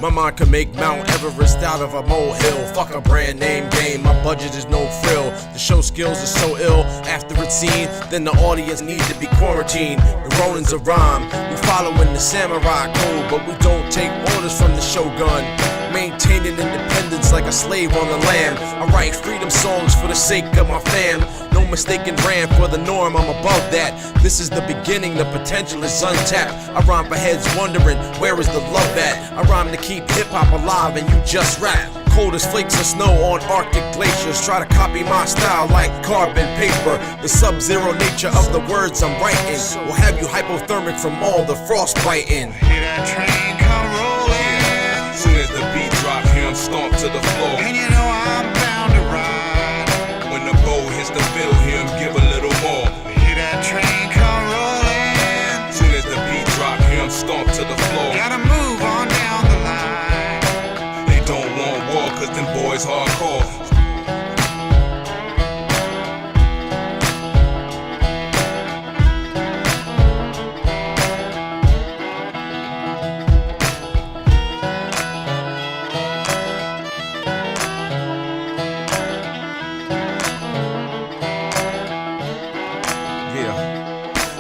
My mind can make Mount Everest out of a molehill. Fuck a brand name game, my budget is no frill. The show skills are so ill, after it's seen, then the audience need to be quarantined. The Ronin's a rhyme, we following the samurai code, but we don't take orders from the shogun. Maintaining independence like a slave on the land. I write freedom songs for the sake of my fam. No mistaken ran for the norm, I'm above that. This is the beginning, the potential is untapped. I rhyme for heads wondering, where is the love at? I rhyme to keep hip-hop alive and you just rap. Cold as flakes of snow on Arctic glaciers. Try to copy my style like carbon paper. The sub-zero nature of the words I'm writing will have you hypothermic from all the frostbiting. Hear that train come rolling. Soon as the beat drop, hear him stomp to the floor. And you know I'm bound to ride. When the bow hits the field, hear him give a little more. Hear that train come rolling. Soon as the beat drop, hear him stomp to the floor. Gotta move on down the line. They don't want war, cause them boys hardcore.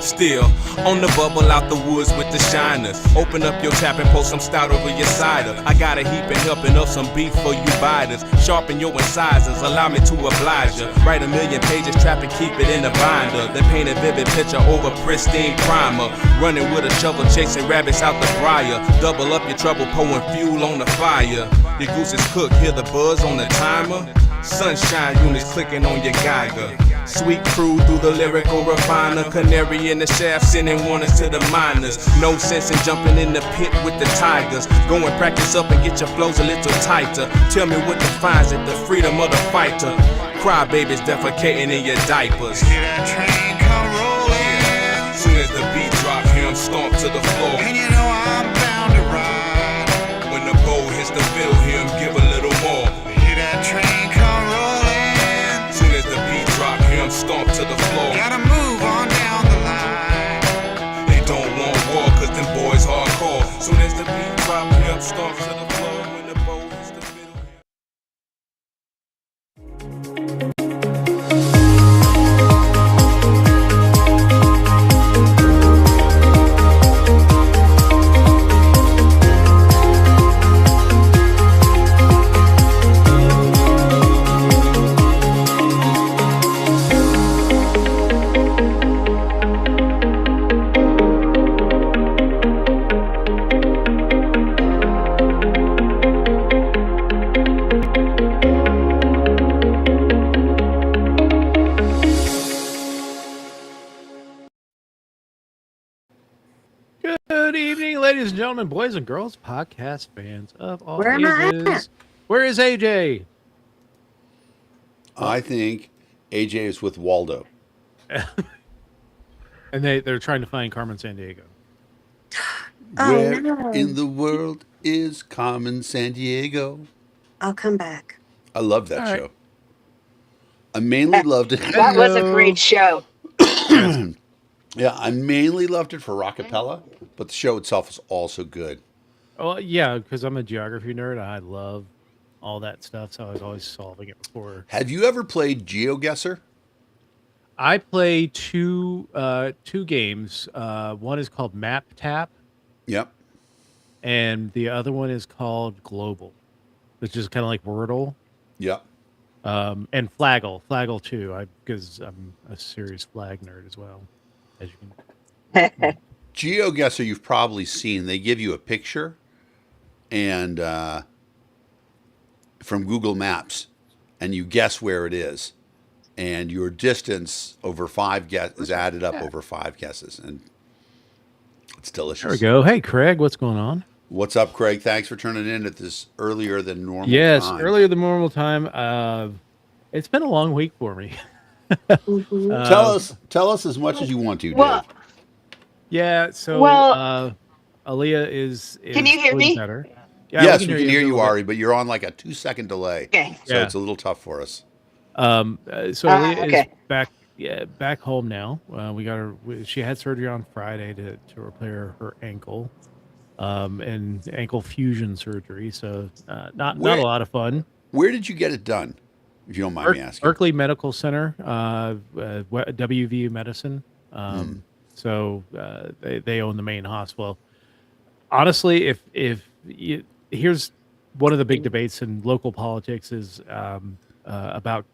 Still on the bubble out the woods with the shiners. Open up your tap and pour some stout over your cider. I got a heap and helping up some beef for you biters. Sharpen your incisors, allow me to oblige ya. Write a million pages, trap and keep it in the binder. Then paint a vivid picture over pristine primer. Running with a shovel, chasing rabbits out the briar. Double up your trouble, pouring fuel on the fire. Your goose is cooked, hear the buzz on the timer. Sunshine units clicking on your Geiger. Sweet crew through the lyrical refiner. Canary in the shaft sending warnings to the miners. No sense in jumping in the pit with the tigers. Go and practice up and get your flows a little tighter. Tell me what defines it, the freedom of the fighter. Crybabies defecating in your diapers. Hear that train come rolling. Soon as the beat drop, hear him stomp to the floor. And you know I'm bound to ride. When the bow hits the field, hear him give a little more. Hear that train come rolling. Soon as the beat drop, hear him stomp to the floor. Gotta move on down the line. They don't want war, cause them boys hardcore. Soon as the beat drop, hear him stomp to the floor. When the bow hits the field. Good evening, ladies and gentlemen, boys and girls, podcast fans of all Where am I ages. at? Where is AJ? I think AJ is with Waldo. And they're trying to find Carmen Sandiego. Oh, Where no. in the world is Carmen Sandiego? I'll come back. I love that All right. show. I mainly loved it. That was a great show. Yeah, I mainly loved it for Rockapella, but the show itself is also good. Oh, yeah, because I'm a geography nerd. I love all that stuff, so I was always solving it before. Have you ever played GeoGuessr? I play two games. One is called Map Tap, Yep. and the other one is called Global, which is kind of like Wordle. Yep. And Flaggle too, because I'm a serious flag nerd as well, as you can. GeoGuessr you've probably seen. They give you a picture and from Google Maps, and you guess where it is. And your distance over five is added up over 5 guesses, and it's delicious. There we go. Hey, Craig, what's going on? What's up, Craig? Thanks for turning in at this earlier than normal Yes, time. earlier than normal time. It's been a long week for me. Tell us as much as you want to, Well, Dave. Yeah, so Well- Aaliyah is Can you hear feeling me? better. Yeah, Yes, we can hear a you, little bit. Ari, but you're on like a 2-second delay, okay. so Yeah. it's a little tough for us. So Aaliyah okay. is back home now. We got her. She had surgery on Friday to repair her ankle. and ankle fusion surgery. So not Where a lot of fun. where did you get it done? If you don't mind me asking. Berkeley Medical Center, WVU Medicine. Hmm. So they own the main hospital. Honestly, here's one of the big debates in local politics is about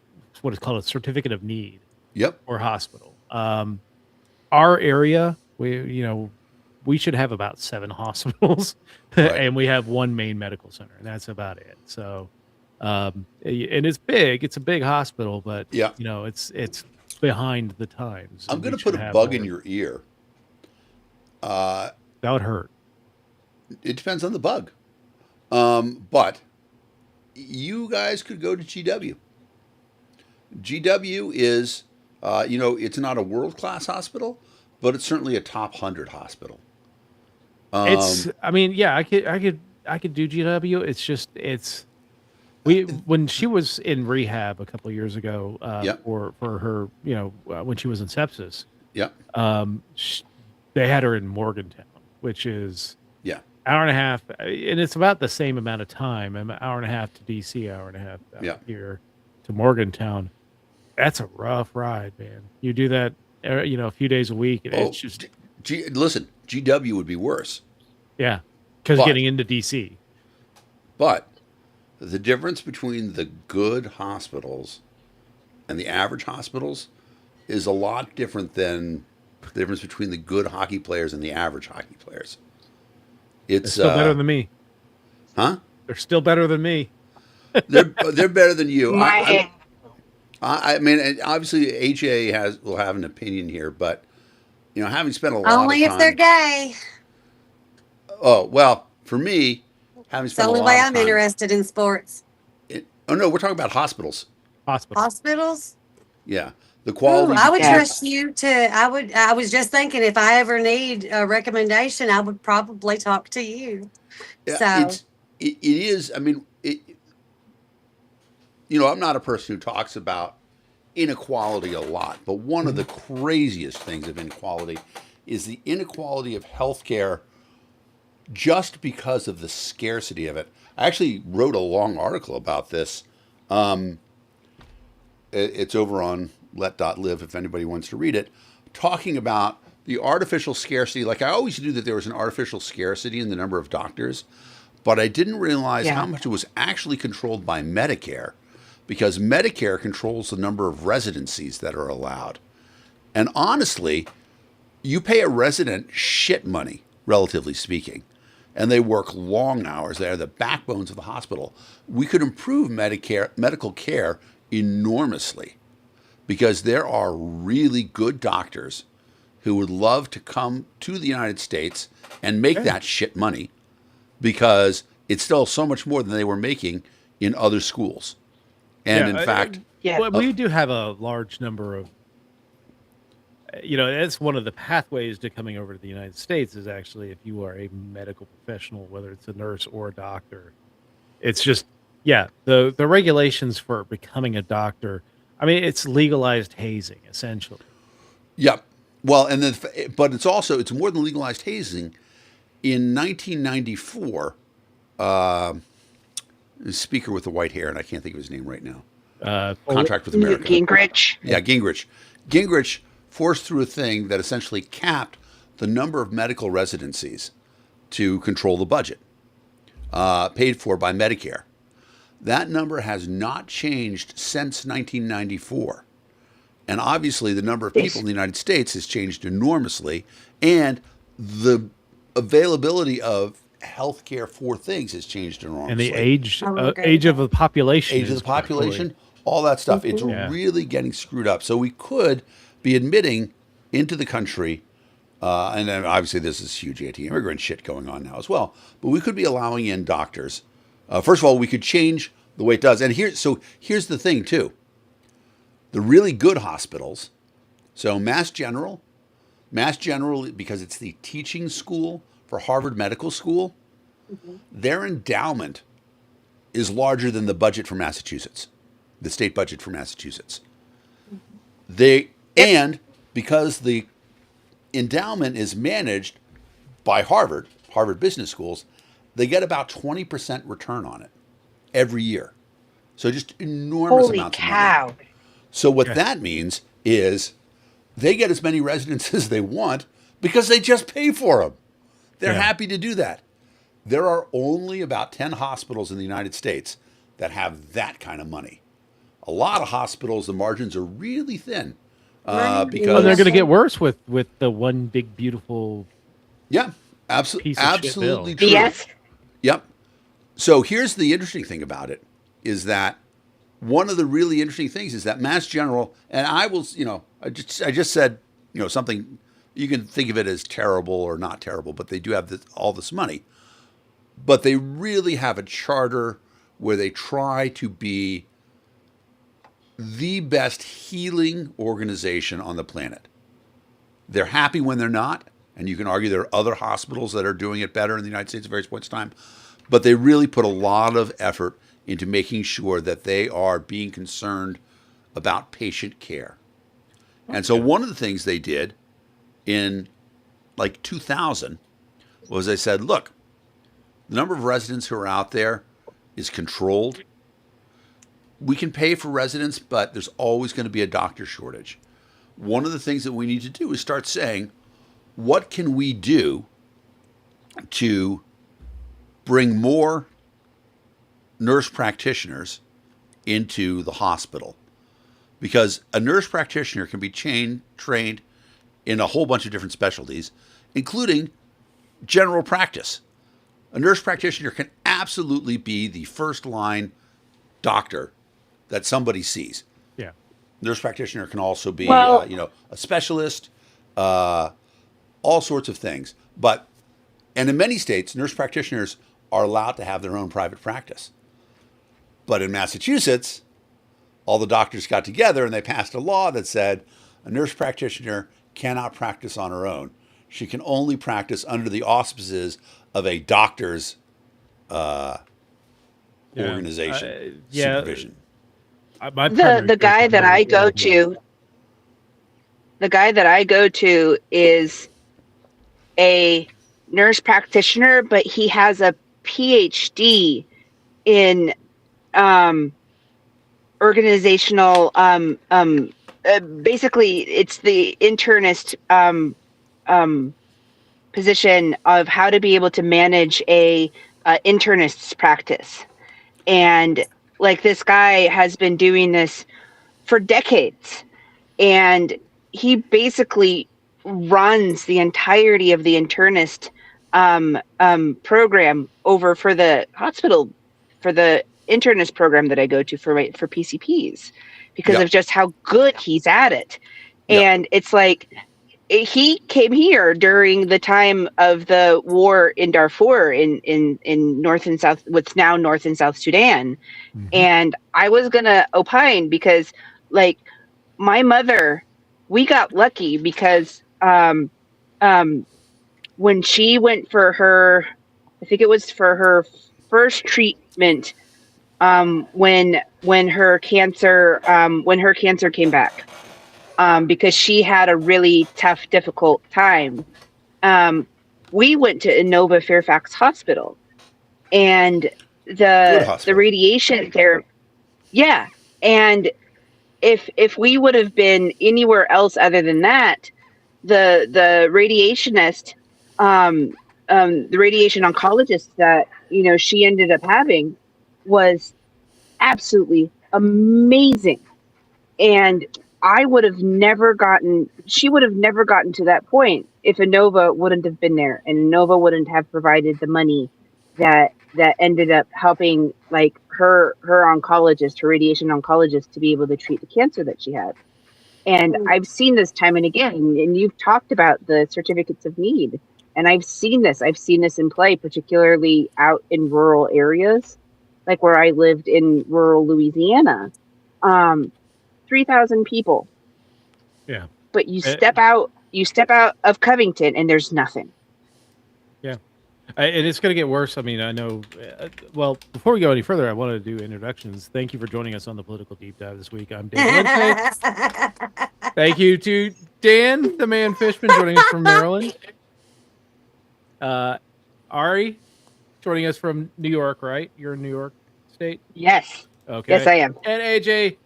what is called a certificate of need Yep. or hospital. Our area, we should have about 7 hospitals, Right. and we have one main medical center, and that's about it. So, and it's big. It's a big hospital, but Yeah. it's behind the times. I'm and going we to put should a have bug in more. your ear. That would hurt. It depends on the bug. But you guys could go to GW. GW is, it's not a world-class hospital, but it's certainly a top 100 hospital. I mean, yeah, I could do GW. It's just when she was in rehab a couple of years ago Yeah. for her, when she was in sepsis, Yeah. they had her in Morgantown, which is Yeah. hour and a half, and it's about the same amount of time, an hour and a half to DC, hour and a half out Yeah. here to Morgantown. That's a rough ride, man. You do that, a few days a week, and Oh, it's just listen, GW would be worse. yeah, because But- getting into DC. But the difference between the good hospitals and the average hospitals is a lot different than the difference between the good hockey players and the average hockey players. They're It's still better than me. huh? They're still better than me. They're better than you. My I mean, and obviously HA will have an opinion here, but having spent a lot Only of if they're time. gay. Oh well, for me, having It's the spent a only lot way of I'm time. interested in sports. Oh no, we're talking about hospitals. Hospital. Hospitals? Yeah, the Ooh, quality. I would Yeah. trust you to. I was just thinking if I ever need a recommendation, I would probably talk to you. Yeah, So it is. I mean, I'm not a person who talks about inequality a lot, but one of the craziest things of inequality is the inequality of healthcare just because of the scarcity of it. I actually wrote a long article about this. It's over on let.live if anybody wants to read it, talking about the artificial scarcity. Like I always knew that there was an artificial scarcity in the number of doctors, but I didn't realize Yeah. how much it was actually controlled by Medicare, because Medicare controls the number of residencies that are allowed. And honestly, you pay a resident shit money, relatively speaking, and they work long hours. They are the backbones of the hospital. We could improve medical care enormously, because there are really good doctors who would love to come to the United States and make that shit money, because it's still so much more than they were making in other schools. And Yeah, in fact, Yeah. well, we do have a large number of, that's one of the pathways to coming over to the United States is actually if you are a medical professional, whether it's a nurse or a doctor. It's just, the regulations for becoming a doctor. I mean, it's legalized hazing essentially. yeah. Well, and then, but it's more than legalized hazing. In 1994, the speaker with the white hair, and I can't think of his name right now. Contract with Newt America. Gingrich. Yeah, Gingrich. Gingrich forced through a thing that essentially capped the number of medical residencies to control the budget, paid for by Medicare. That number has not changed since 1994. And obviously, the number of people in the United States has changed enormously, and the availability of healthcare for things has changed enormously. And the age I would agree age with of the population. age of is the population, really- all that stuff. It's Yeah. really getting screwed up. So we could be admitting into the country, and then obviously this is huge anti-immigrant shit going on now as well. But we could be allowing in doctors. First of all, we could change the way it does. And here's the thing too. The really good hospitals, so Mass General, because it's the teaching school for Harvard Medical School, their endowment is larger than the budget for Massachusetts, the state budget for Massachusetts. And because the endowment is managed by Harvard Harvard Business Schools, they get about 20% return on it every year. So just enormous Holy amounts of money. cow. So what that means is they get as many residents as they want because they just pay for them. They're happy to do that. There are only about 10 hospitals in the United States that have that kind of money. A lot of hospitals, the margins are really thin because Well, they're going to get worse with the one big beautiful piece of shit absolutely bill. true. Yes. Yep. So here's the interesting thing about it is that one of the really interesting things is that Mass General, and I will, I just said, something, you can think of it as terrible or not terrible, but they do have all this money. But they really have a charter where they try to be the best healing organization on the planet. They're happy when they're not, and you can argue there are other hospitals that are doing it better in the United States at various points in time, but they really put a lot of effort into making sure that they are being concerned about patient care. And so one of the things they did in like 2000 was they said, look, the number of residents who are out there is controlled. We can pay for residents, but there's always going to be a doctor shortage. One of the things that we need to do is start saying, what can we do to bring more nurse practitioners into the hospital? Because a nurse practitioner can be trained in a whole bunch of different specialties, including general practice. A nurse practitioner can absolutely be the first line doctor that somebody sees. Yeah. Nurse practitioner can also be, Well- a specialist, all sorts of things. And in many states, nurse practitioners are allowed to have their own private practice. But in Massachusetts, all the doctors got together and they passed a law that said a nurse practitioner cannot practice on her own. She can only practice under the auspices of a doctor's organization, supervision. The guy that I go to, is a nurse practitioner, but he has a PhD in organizational. Basically, it's the internist position of how to be able to manage a internist's practice. And like this guy has been doing this for decades, and he basically runs the entirety of the internist program over for the hospital, for the internist program that I go to for PCPs, because of just how good he's at it. And it's like, he came here during the time of the war in Darfur in North and South, what's now North and South Sudan. Mm-hmm. And I was going to opine because, like, my mother, we got lucky because when she went for her, I think it was for her first treatment, when her cancer came back. Because she had a really tough, difficult time. We went to Inova Fairfax Hospital, and the radiation there. Yeah. And if we would have been anywhere else other than that, the radiationist, the radiation oncologist that, she ended up having was absolutely amazing. And she would have never gotten to that point if Inova wouldn't have been there, and Inova wouldn't have provided the money that ended up helping, like, her oncologist, her radiation oncologist, to be able to treat the cancer that she had. And I've seen this time and again, and you've talked about the certificates of need, and I've seen this in play, particularly out in rural areas, like where I lived in rural Louisiana. 3,000 people. Yeah. But you step out of Covington and there's nothing. Yeah. And it's going to get worse. I mean, I know, well, before we go any further, I wanted to do introductions. Thank you for joining us on the Political Deep Dive this week. I'm Dan Wednesday. Thank you to Dan, the man Fishman, joining us from Maryland. Ari, joining us from New York, right? You're in New York State? Yes. Okay. Yes, I am. And AJ,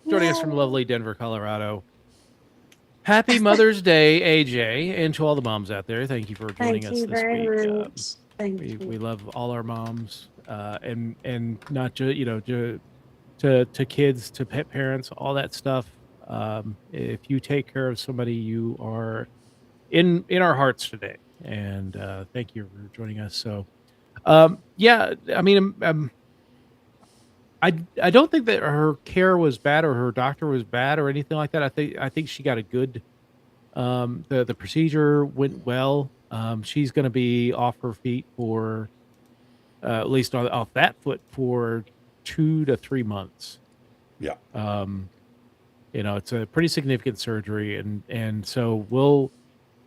joining us from lovely Denver, Colorado. Happy Mother's Day, AJ, and to all the moms out there. Thank you for joining Thank us you this week. very much. Thank We you. love all our moms, and not just to kids, to pet parents, all that stuff. If you take care of somebody, you are in our hearts today. And thank you for joining us. So, yeah, I mean, I don't think that her care was bad or her doctor was bad or anything like that. I think she got a good. The procedure went well. She's going to be off her feet for at least off that foot for 2 to 3 months. Yeah. It's a pretty significant surgery, and so we'll,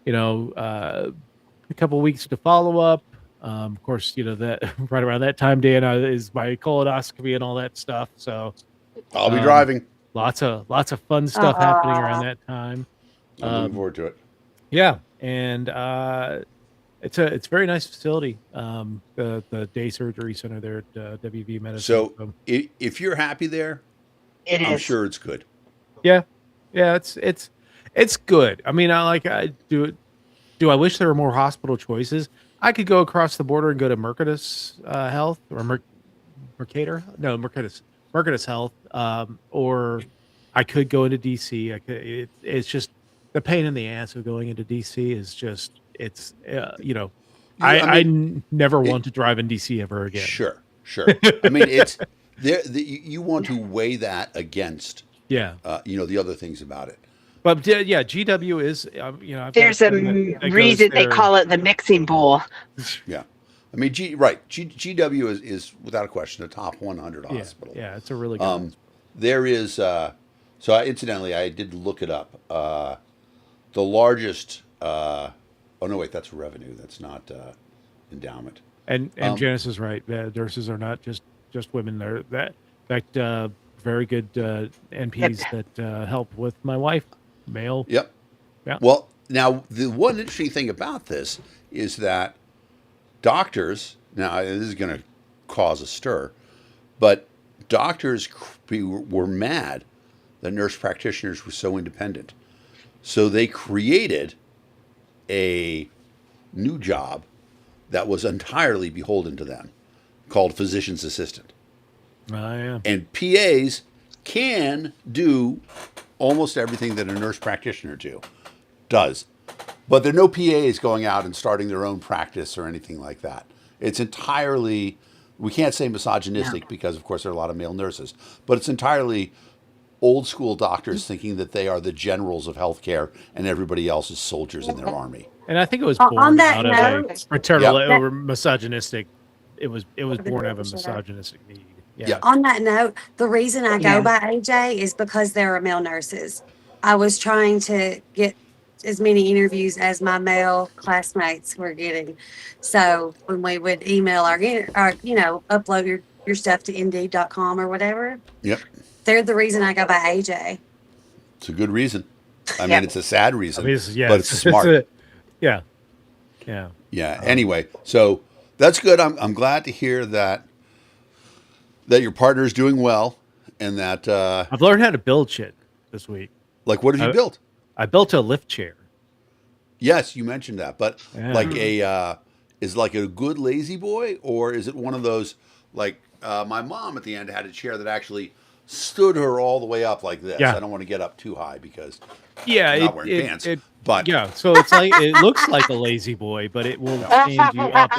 a couple weeks to follow up. Of course, that right around that time, Dan, is my colonoscopy and all that stuff. So I'll be driving. lots of fun stuff happening around that time. I'm looking forward to it. Yeah, and it's a very nice facility. The day surgery center there at WV Medicine. So if you're happy there, I'm sure it's good. Yeah, it's good. I mean, I do. Do I wish there were more hospital choices? I could go across the border and go to Mercatus Health or Mercator. No, Mercatus Health. Or I could go into DC. It's just the pain in the ass of going into DC is just I never want to drive in DC ever again. Sure. I mean, it's there. You want to weigh that against, the other things about it. But yeah, GW is, I've There's a reason they call it the mixing bowl. Yeah. I mean, GW is without a question a top 100 hospital. Yeah, it's a really good hospital. There is, incidentally, I did look it up. The largest, that's revenue. That's not endowment. And Janice is right. Nurses are not just women. They're very good NPs that help with my wife, male. Yep. Yeah. Well, now the one interesting thing about this is that doctors, now this is going to cause a stir, but doctors were mad that nurse practitioners were so independent. So they created a new job that was entirely beholden to them called physician's assistant. Yeah. And PAs can do almost everything that a nurse practitioner does. But there are no PAs going out and starting their own practice or anything like that. It's entirely, we can't say misogynistic because, of course, there are a lot of male nurses, but it's entirely old school doctors thinking that they are the generals of healthcare and everybody else is soldiers in their army. And I think it was born out of a maternal Yep. or misogynistic. It was born out of a misogynistic need. Yeah. On that note, the reason I go by AJ is because there are male nurses. I was trying to get as many interviews as my male classmates were getting. So when we would email our upload your stuff to Indeed.com or whatever. Yep. They're the reason I go by AJ. It's a good reason. I mean, it's a sad reason, but it's it's smart. Yeah. Anyway, so that's good. I'm glad to hear that your partner is doing well, and that I've learned how to build shit this week. Like, what did you build? I built a lift chair. Yes, you mentioned that, but like is like a good lazy boy, or is it one of those like my mom at the end had a chair that actually stood her all the way up like this. I don't want to get up too high because I'm not wearing pants. So it's like it looks like a lazy boy, but it will stand you up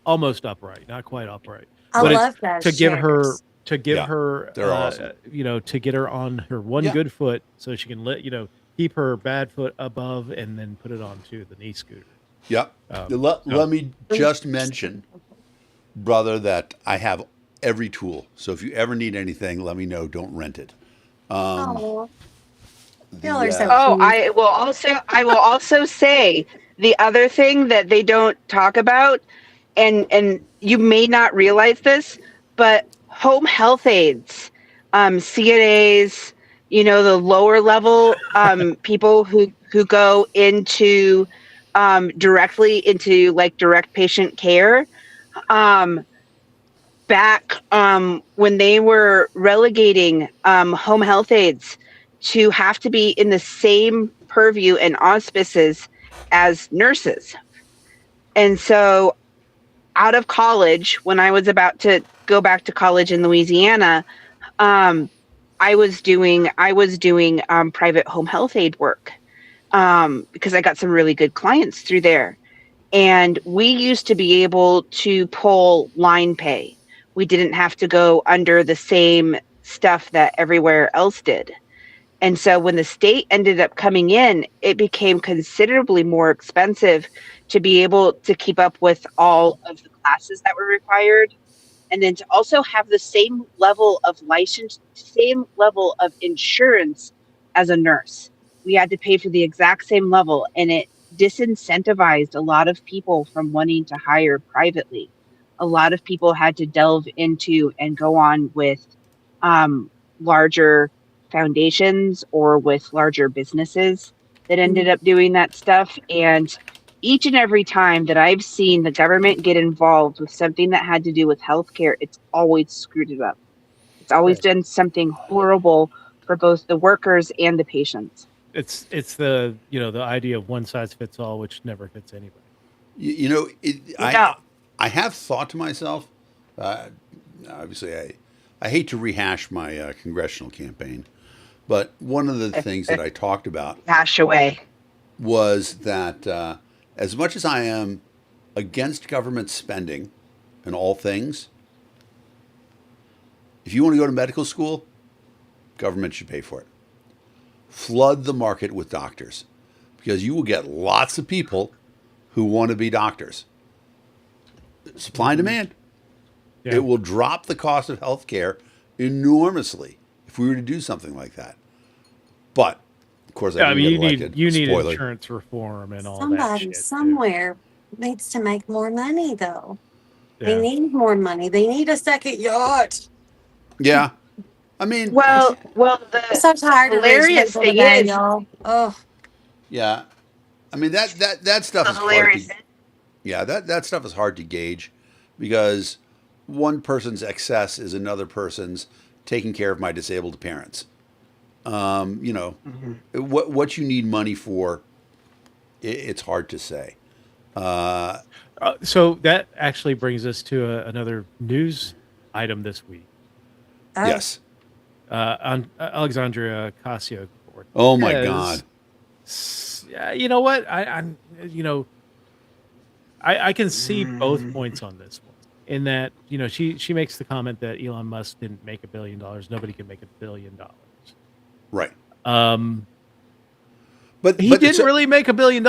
almost upright, not quite upright. I love that. To give her to awesome. To get her on her one good foot so she can keep her bad foot above and then put it onto the knee scooter. Yep. Let me just mention, brother, that I have every tool. So if you ever need anything, let me know. Don't rent it. Y'all I are so will also say the other thing that they don't talk about, and you may not realize this, but home health aides, CNAs, the lower level people who go into directly into like direct patient care. Back when they were relegating home health aides to have to be in the same purview and auspices as nurses. And so out of college, when I was about to go back to college in Louisiana, I was doing private home health aide work because I got some really good clients through there. And we used to be able to pull line pay. We didn't have to go under the same stuff that everywhere else did. And so when the state ended up coming in, it became considerably more expensive to be able to keep up with all of the classes that were required. And then to also have the same level of license, same level of insurance as a nurse. We had to pay for the exact same level, and it disincentivized a lot of people from wanting to hire privately. A lot of people had to delve into and go on with larger foundations or with larger businesses that ended up doing that stuff. And each and every time that I've seen the government get involved with something that had to do with healthcare, it's always screwed it up. It's always done something horrible for both the workers and the patients. It's the the idea of one size fits all, which never fits anybody. I have thought to myself, obviously, I hate to rehash my congressional campaign, but one of the things that I talked about Hash away. was that as much as I am against government spending in all things, if you want to go to medical school, government should pay for it. Flood the market with doctors because you will get lots of people who want to be doctors. Supply and demand. Yeah. It will drop the cost of healthcare enormously if we were to do something like that. But of course, I didn't get elected. You need Spoiler. insurance reform and all that Somebody shit. somewhere needs to make more money, though. Yeah. They need more money. They need a second yacht. Yeah. I mean, Well, I'm so tired of rich hilarious people thing today, is- y'all. Oh, yeah. I mean that stuff the is hard hilarious to, yeah, that stuff is hard to gauge because one person's excess is another person's taking care of my disabled parents. What you need money for, it's hard to say. So that actually brings us to another news item this week. Yes. On Alexandria Ocasio. Oh my God. Yeah, you know what? I can see both points on this one. In that, she makes the comment that Elon Musk didn't make $1 billion. Nobody can make $1 billion. Right. But he didn't really make $1 billion.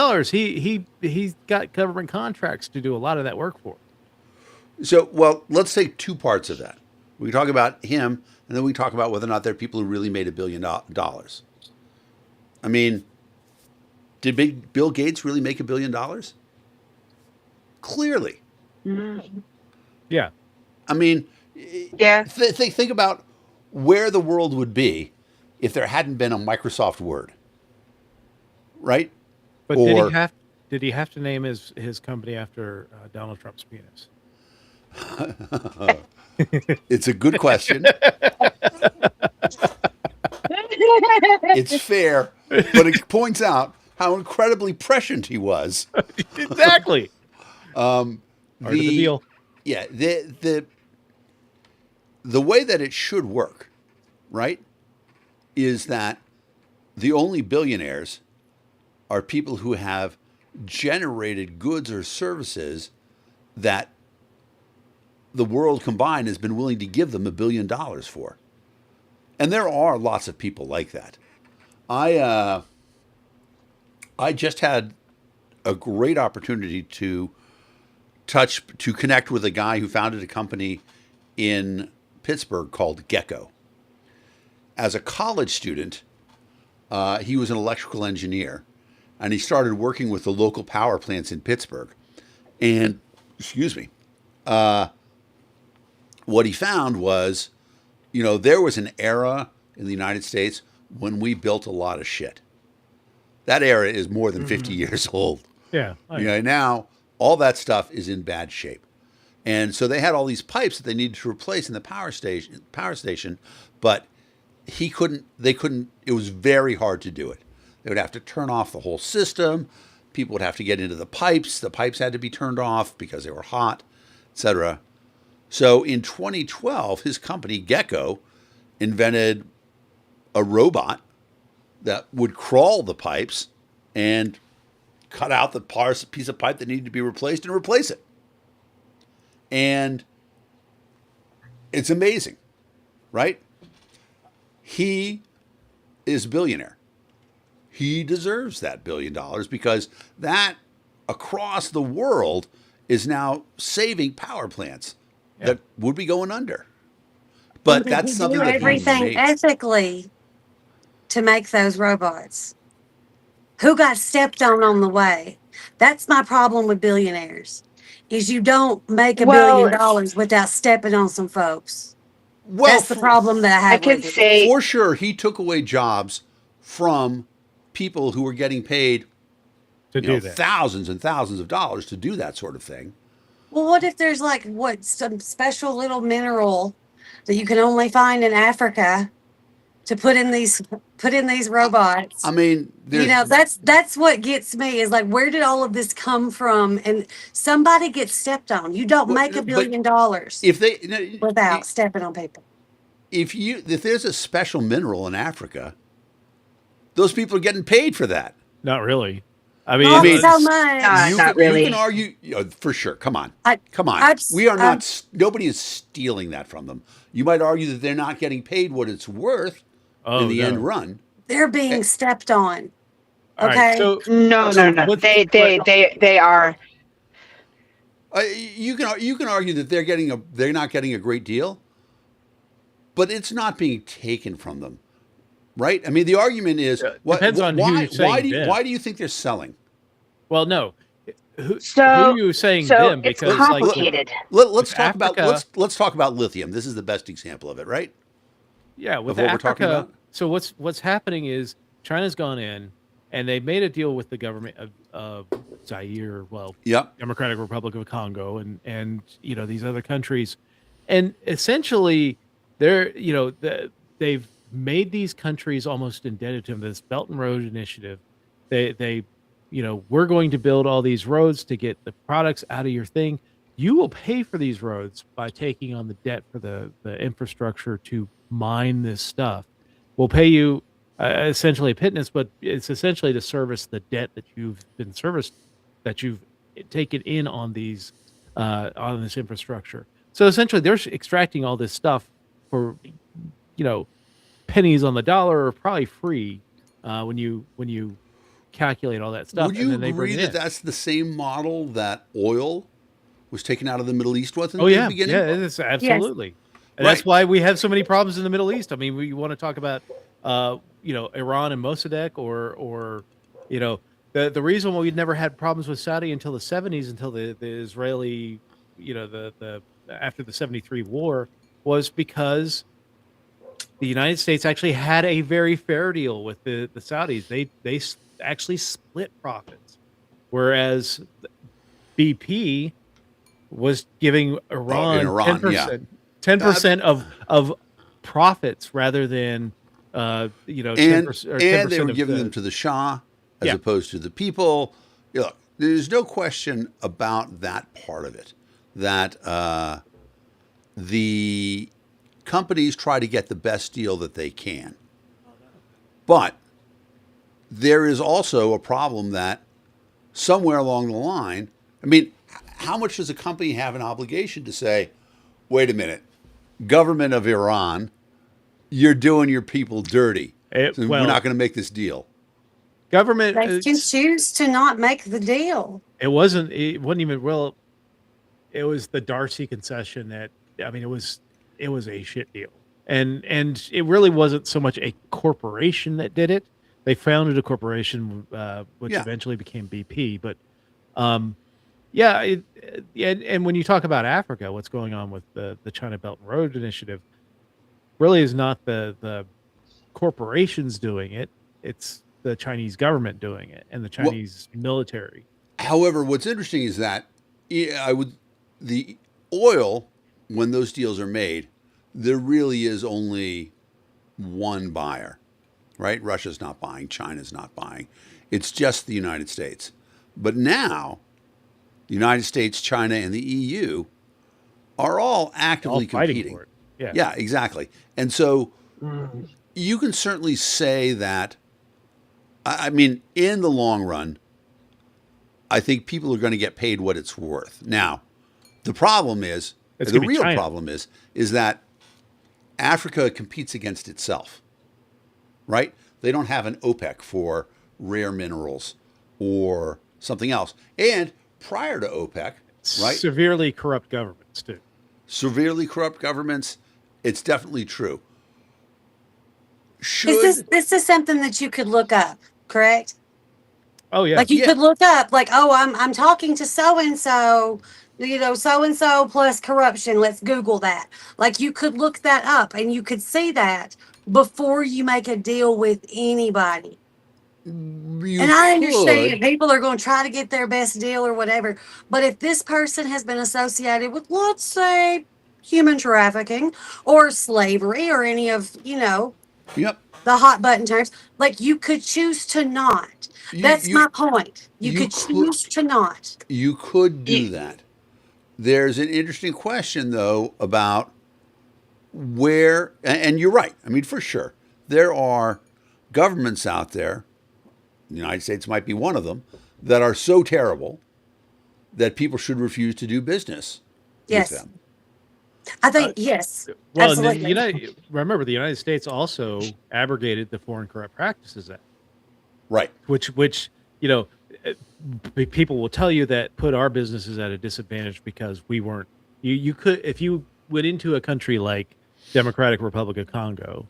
He's got government contracts to do a lot of that work for him. So, well, let's take two parts of that. We talk about him, and then we talk about whether or not there are people who really made $1 billion. I mean, did Bill Gates really make $1 billion? Clearly. Yeah. I mean, Yeah. think about where the world would be if there hadn't been a Microsoft Word, right? But did he have to name his company after Donald Trump's penis? It's a good question. It's fair, but it points out how incredibly prescient he was. Exactly. Part of the deal. Yeah, the way that it should work, right, is that the only billionaires are people who have generated goods or services that the world combined has been willing to give them $1 billion for. And there are lots of people like that. I just had a great opportunity to connect with a guy who founded a company in Pittsburgh called Gecko. As a college student, he was an electrical engineer, and he started working with the local power plants in Pittsburgh. And, what he found was, there was an era in the United States when we built a lot of shit. That era is more than 50 years old. Yeah. Now all that stuff is in bad shape. And so they had all these pipes that they needed to replace in the power station, but they couldn't, it was very hard to do it. They would have to turn off the whole system. People would have to get into the pipes. The pipes had to be turned off because they were hot, etc. So in 2012, his company, Gecko, invented a robot that would crawl the pipes and cut out the piece of pipe that needed to be replaced and replace it. And it's amazing, right? He is a billionaire. He deserves that $1 billion because that across the world is now saving power plants that would be going under. But Did that's he something do that he everything made. ethically to make those robots? Who got stepped on the way? That's my problem with billionaires, is you don't make $1 Well, billion without stepping on some folks. Well, That's the problem that I I have can with it. say for sure, he took away jobs from people who were getting paid To do that. thousands and thousands of dollars to do that sort of thing. Well, what if there's some special little mineral that you can only find in Africa to put in these robots? I mean, that's what gets me, is like, where did all of this come from? And somebody gets stepped on. You don't make $1 billion if without stepping on people. if there's a special mineral in Africa, those people are getting paid for that. Not really. I mean, Not mean, so much. not really. You can argue for sure. Come on. I- We are not. Nobody is stealing that from them. You might argue that they're not getting paid what it's worth in the end run. They're being stepped on. All Okay. right, so no. They are. You can argue that they're not getting a great deal, but it's not being taken from them, right? I mean, the argument is depends on who you're saying them. why do you think they're selling? well, no. Who So are you saying them? it's Because complicated. Let's talk about Africa- let's talk about lithium. This is the best example of it, right? yeah, with of what we're Africa. talking about? So what's happening is China's gone in and they made a deal with the government of Zaire, Yep. Democratic Republic of Congo, and these other countries, and essentially they've made these countries almost indebted to them. This Belt and Road Initiative, they we're going to build all these roads to get the products out of your thing. You will pay for these roads by taking on the debt for the infrastructure to mine this stuff. We'll pay you essentially a pittance, but it's essentially to service the debt that you've been serviced, that you've taken in on these on this infrastructure. So essentially, they're extracting all this stuff for pennies on the dollar, or probably free when you calculate all that stuff. Would and you then they bring agree it that in. that's the same model that oil was taken out of the Middle East with in Oh the yeah, beginning? yeah, it is absolutely. And Right. that's why we have so many problems in the Middle East. I mean, we want to talk about Iran and Mossadegh, or the reason why we'd never had problems with Saudi until the 70s, until the Israeli, the after the 73 war, was because the United States actually had a very fair deal with the Saudis. They actually split profits, whereas BP was giving Iran, Iran, 10%, 10% of profits rather than 10%, or and 10% they were of giving them to the Shah as Yeah. opposed to the people. Look, there's no question about that part of it, that the companies try to get the best deal that they can. But there is also a problem that somewhere along the line, I mean, how much does a company have an obligation to say, wait a minute, government of Iran, you're doing your people dirty. So we're not going to make this deal. government. They can choose to not make the deal. It wasn't even real. It was the Darcy concession that, I mean, it was a shit deal, and it really wasn't so much a corporation that did it. They founded a corporation, which eventually became BP. But and when you talk about Africa, what's going on with the China Belt and Road Initiative really is not the corporations doing it; it's the Chinese government doing it and the Chinese military. However, what's interesting is that the oil, when those deals are made, there really is only one buyer, right? Russia's not buying, China's not buying. It's just the United States. But now, the United States, China, and the EU are all actively All fighting competing. for it. Yeah. Yeah, exactly. And so you can certainly say that, I mean, in the long run, I think people are going to get paid what it's worth. Now, the problem is, It's the gonna be real China. problem is that Africa competes against itself, right? They don't have an OPEC for rare minerals or something else. And prior to OPEC, right? Severely corrupt governments too. Severely corrupt governments, it's definitely true. Should This is something that you could look up, correct? Oh yeah. Like you Yeah. could look up, like, oh, I'm talking to so and so, so and so plus corruption. Let's Google that. Like you could look that up, and you could see that before you make a deal with anybody. you And I could- understand people are going to try to get their best deal or whatever, but if this person has been associated with, let's say, human trafficking or slavery or any of Yep. the hot button terms, like you could choose to not. That's my point. You could choose to not. You could do that. There's an interesting question, though, about where, and you're right. I mean, for sure, there are governments out there, the United States might be one of them, that are so terrible that people should refuse to do business Yes. with them. I think, yes. Well, and Absolutely. remember, the United States also abrogated the Foreign Corrupt Practices Act, Right. which people will tell you that put our businesses at a disadvantage because we weren't. You could, if you went into a country like Democratic Republic of Congo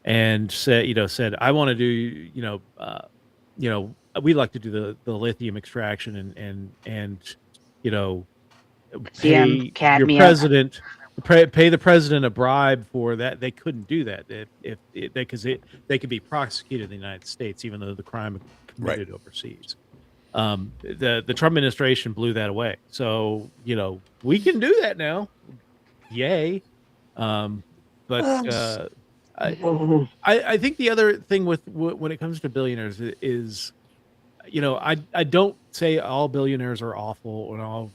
and said I want to do we'd like to do the lithium extraction and pay your cadmium. president. Pay the president a bribe for that. They couldn't do that because they could be prosecuted in the United States, even though the crime committed overseas. The Trump administration blew that away. So we can do that now. Yay! But I think the other thing when it comes to billionaires is, I don't say all billionaires are awful and all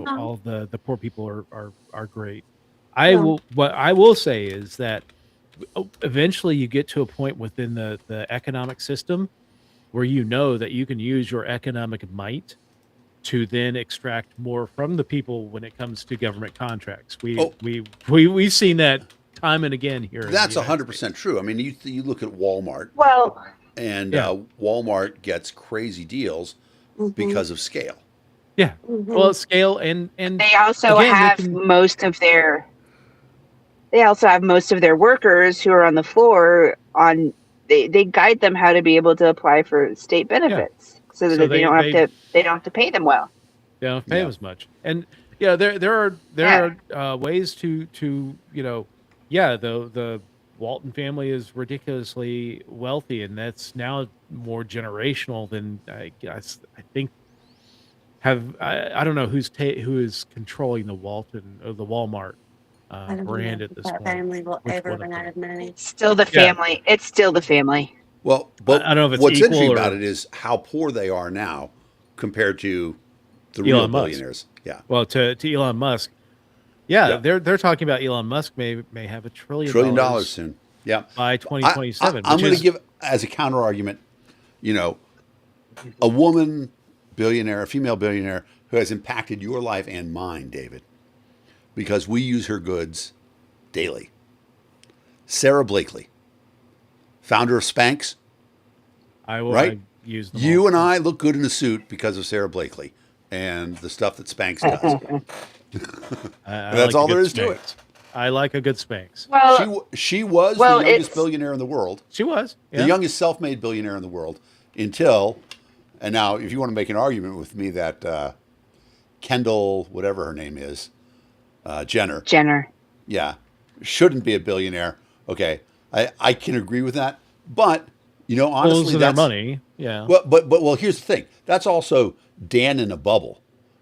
all the poor people are great. What I will say is that eventually you get to a point within the economic system where that you can use your economic might to then extract more from the people when it comes to government contracts. We've seen that time and again here. That's 100% true. I mean, you look at Walmart, Well, and Yeah. Walmart gets crazy deals because of scale. Yeah. Well, scale and they also again, they have can- most of their. They also have most of their workers who are on the floor on. They guide them how to be able to apply for state benefits, so that So they don't have to pay them well. They don't pay as much. And there are ways to the Walton family is ridiculously wealthy, and that's now more generational than I think. I don't know who is controlling the Walton or the Walmart I don't brand know at if this that point. family will Which ever one of run them? out of money. Still the family. It's still the family. Well, but I don't know if it's what's equal interesting or- about it is how poor they are now compared to the real Elon Musk. billionaires. Yeah, Well, to Elon Musk, Yeah. they're talking about Elon Musk may have $1 trillion $1 trillion soon. Yeah, by 2027. I'm which going to is- give as a counter argument. A woman billionaire, a female billionaire who has impacted your life and mine, David, because we use her goods daily. Sarah Blakely, founder of Spanx. I will right? use them You all. and I look good in a suit because of Sarah Blakely and the stuff that Spanx does. I That's like a all good there is to Spanx. I like a good Spanx. Well, She was well, the youngest it's- billionaire in the world, She was the youngest self-made billionaire in the world until, and now if you want to make an argument with me that Kendall, whatever her name is, Jenner, yeah, shouldn't be a billionaire. Okay, I can agree with that, but honestly, Pulls of their money. Yeah. Well, here's the thing. That's also Dan in a bubble,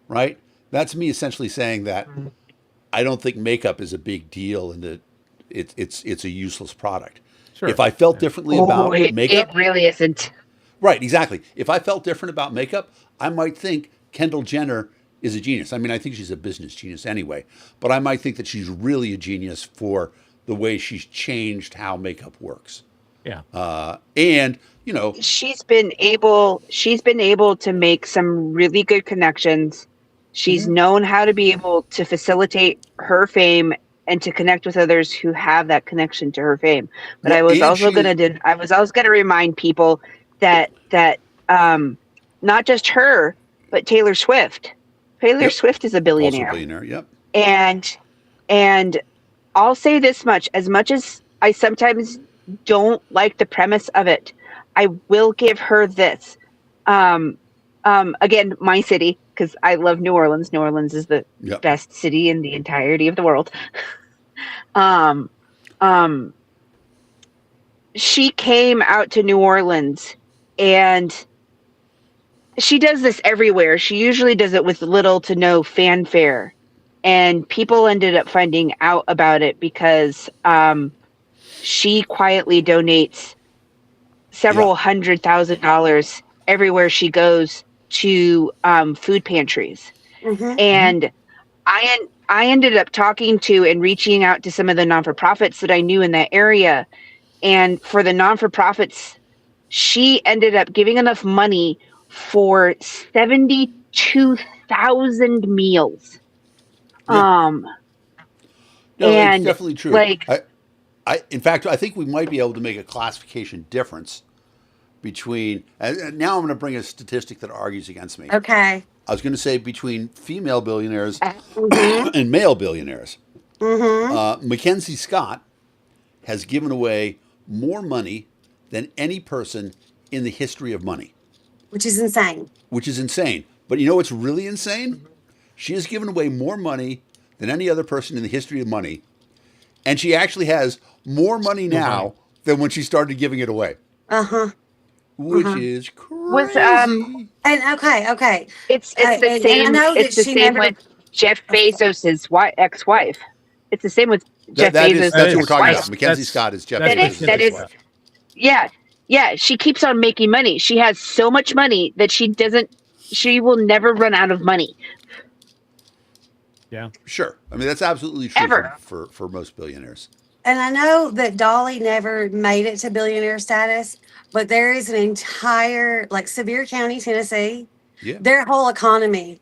right? That's me essentially saying that I don't think makeup is a big deal and that it's a useless product. Sure. If I felt Yeah. differently Oh, about makeup, it really isn't. right, exactly. If I felt different about makeup, I might think Kendall Jenner is a genius. I mean, I think she's a business genius anyway, but I might think that she's really a genius for the way she's changed how makeup works. Yeah. And, you know, She's been able to make some really good connections. She's known how to be able to facilitate her fame and to connect with others who have that connection to her fame. But well, and she is, I was also gonna remind people that not just her, but Taylor Swift. Taylor yep, Swift is a also a billionaire. billionaire. Yep. And and I'll say this much as I sometimes don't like the premise of it, I will give her this. Again, my city, because I love New Orleans. New Orleans is the Yep. best city in the entirety of the world. Um, um, she came out to New Orleans, and she does this everywhere. She usually does it with little to no fanfare, and people ended up finding out about it because she quietly donates several Yeah. $100,000 everywhere she goes to food pantries. Mm-hmm. And I ended up talking to and reaching out to some of the non-for-profits that I knew in that area. And for the non-for-profits, she ended up giving enough money for 72,000 meals. Yeah. No, it's And definitely true. like, In fact, I think we might be able to make a classification difference between. And now I'm going to bring a statistic that argues against me. Okay. I was going to say between female billionaires Mm-hmm. and male billionaires. Mm-hmm. Mackenzie Scott has given away more money than any person in the history of money, Which is insane. which is insane. But you know what's really insane? She has given away more money than any other person in the history of money. And she actually has more money now than when she started giving it away, Uh-huh. which is was crazy. And okay. it's the And I same. know that It's the she same never. with Jeff Bezos's ex-wife. It's the same with Jeff That is Bezos' that's what we're talking ex-wife. about. Mackenzie Scott is Jeff that's Bezos' that is- ex-wife. Yeah. She keeps on making money. She has so much money that she will never run out of money. Yeah. Sure. I mean, that's absolutely true Ever. for most billionaires. And I know that Dolly never made it to billionaire status, but there is an entire, like Sevier County, Tennessee, Yeah. their whole economy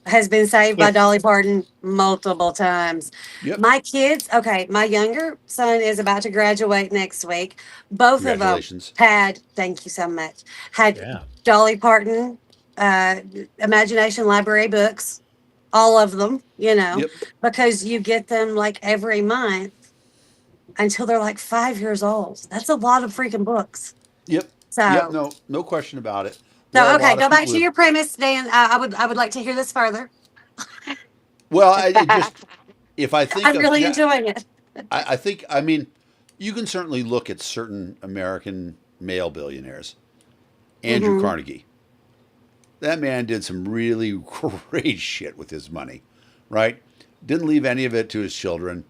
has been saved by Yes. Dolly Parton multiple times. Yep. My kids, okay, my younger son is about to graduate next week. Both of them Congratulations. had, thank you so much, had Yeah. Dolly Parton Imagination Library books, all of them, Yep. because you get them like every month until they're like 5 years old. That's a lot of freaking books. Yep. So, Yep. No question about it. There are so a okay, lot of go back people to who- your premise, Dan. I would like to hear this further. Well, it just if I think I'm of really enjoying it. I think I mean you can certainly look at certain American male billionaires. Andrew Carnegie. That man did some really great shit with his money, right? Didn't leave any of it to his children.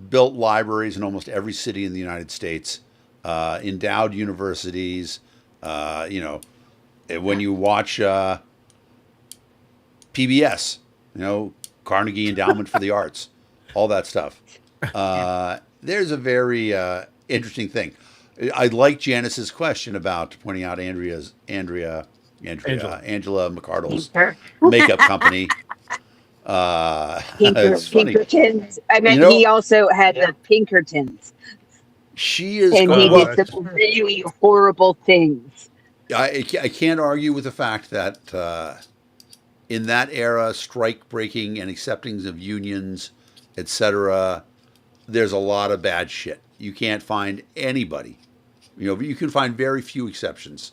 Built libraries in almost every city in the United States. Endowed universities. When you watch PBS, Carnegie Endowment for the Arts, all that stuff. There's a very interesting thing. I like Janice's question about pointing out Angela McArdle's makeup company. It's funny. Pinkertons. I meant You know- he also had the Pinkertons, She is. and he Well, did some really horrible things. I can't argue with the fact that in that era, strike breaking and acceptance of unions, etc., there's a lot of bad shit. You can't find anybody. You can find very few exceptions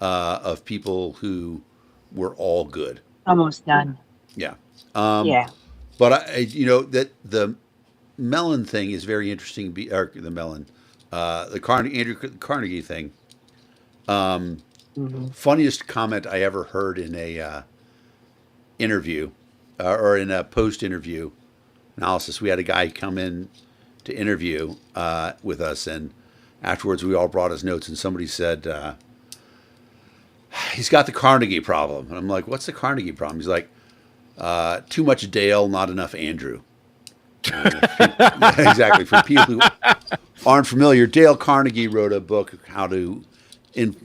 of people who were all good. Almost done. Yeah. Yeah. But that the Mellon thing is very interesting. The Mellon, the Andrew Carnegie thing. Funniest comment I ever heard in a interview or in a post interview analysis. We had a guy come in to interview with us, and afterwards we all brought his notes, and somebody said he's got the Carnegie problem, and I'm like, what's the Carnegie problem? He's like, too much Dale, not enough Andrew. Exactly. For people who aren't familiar, Dale Carnegie wrote a book, How to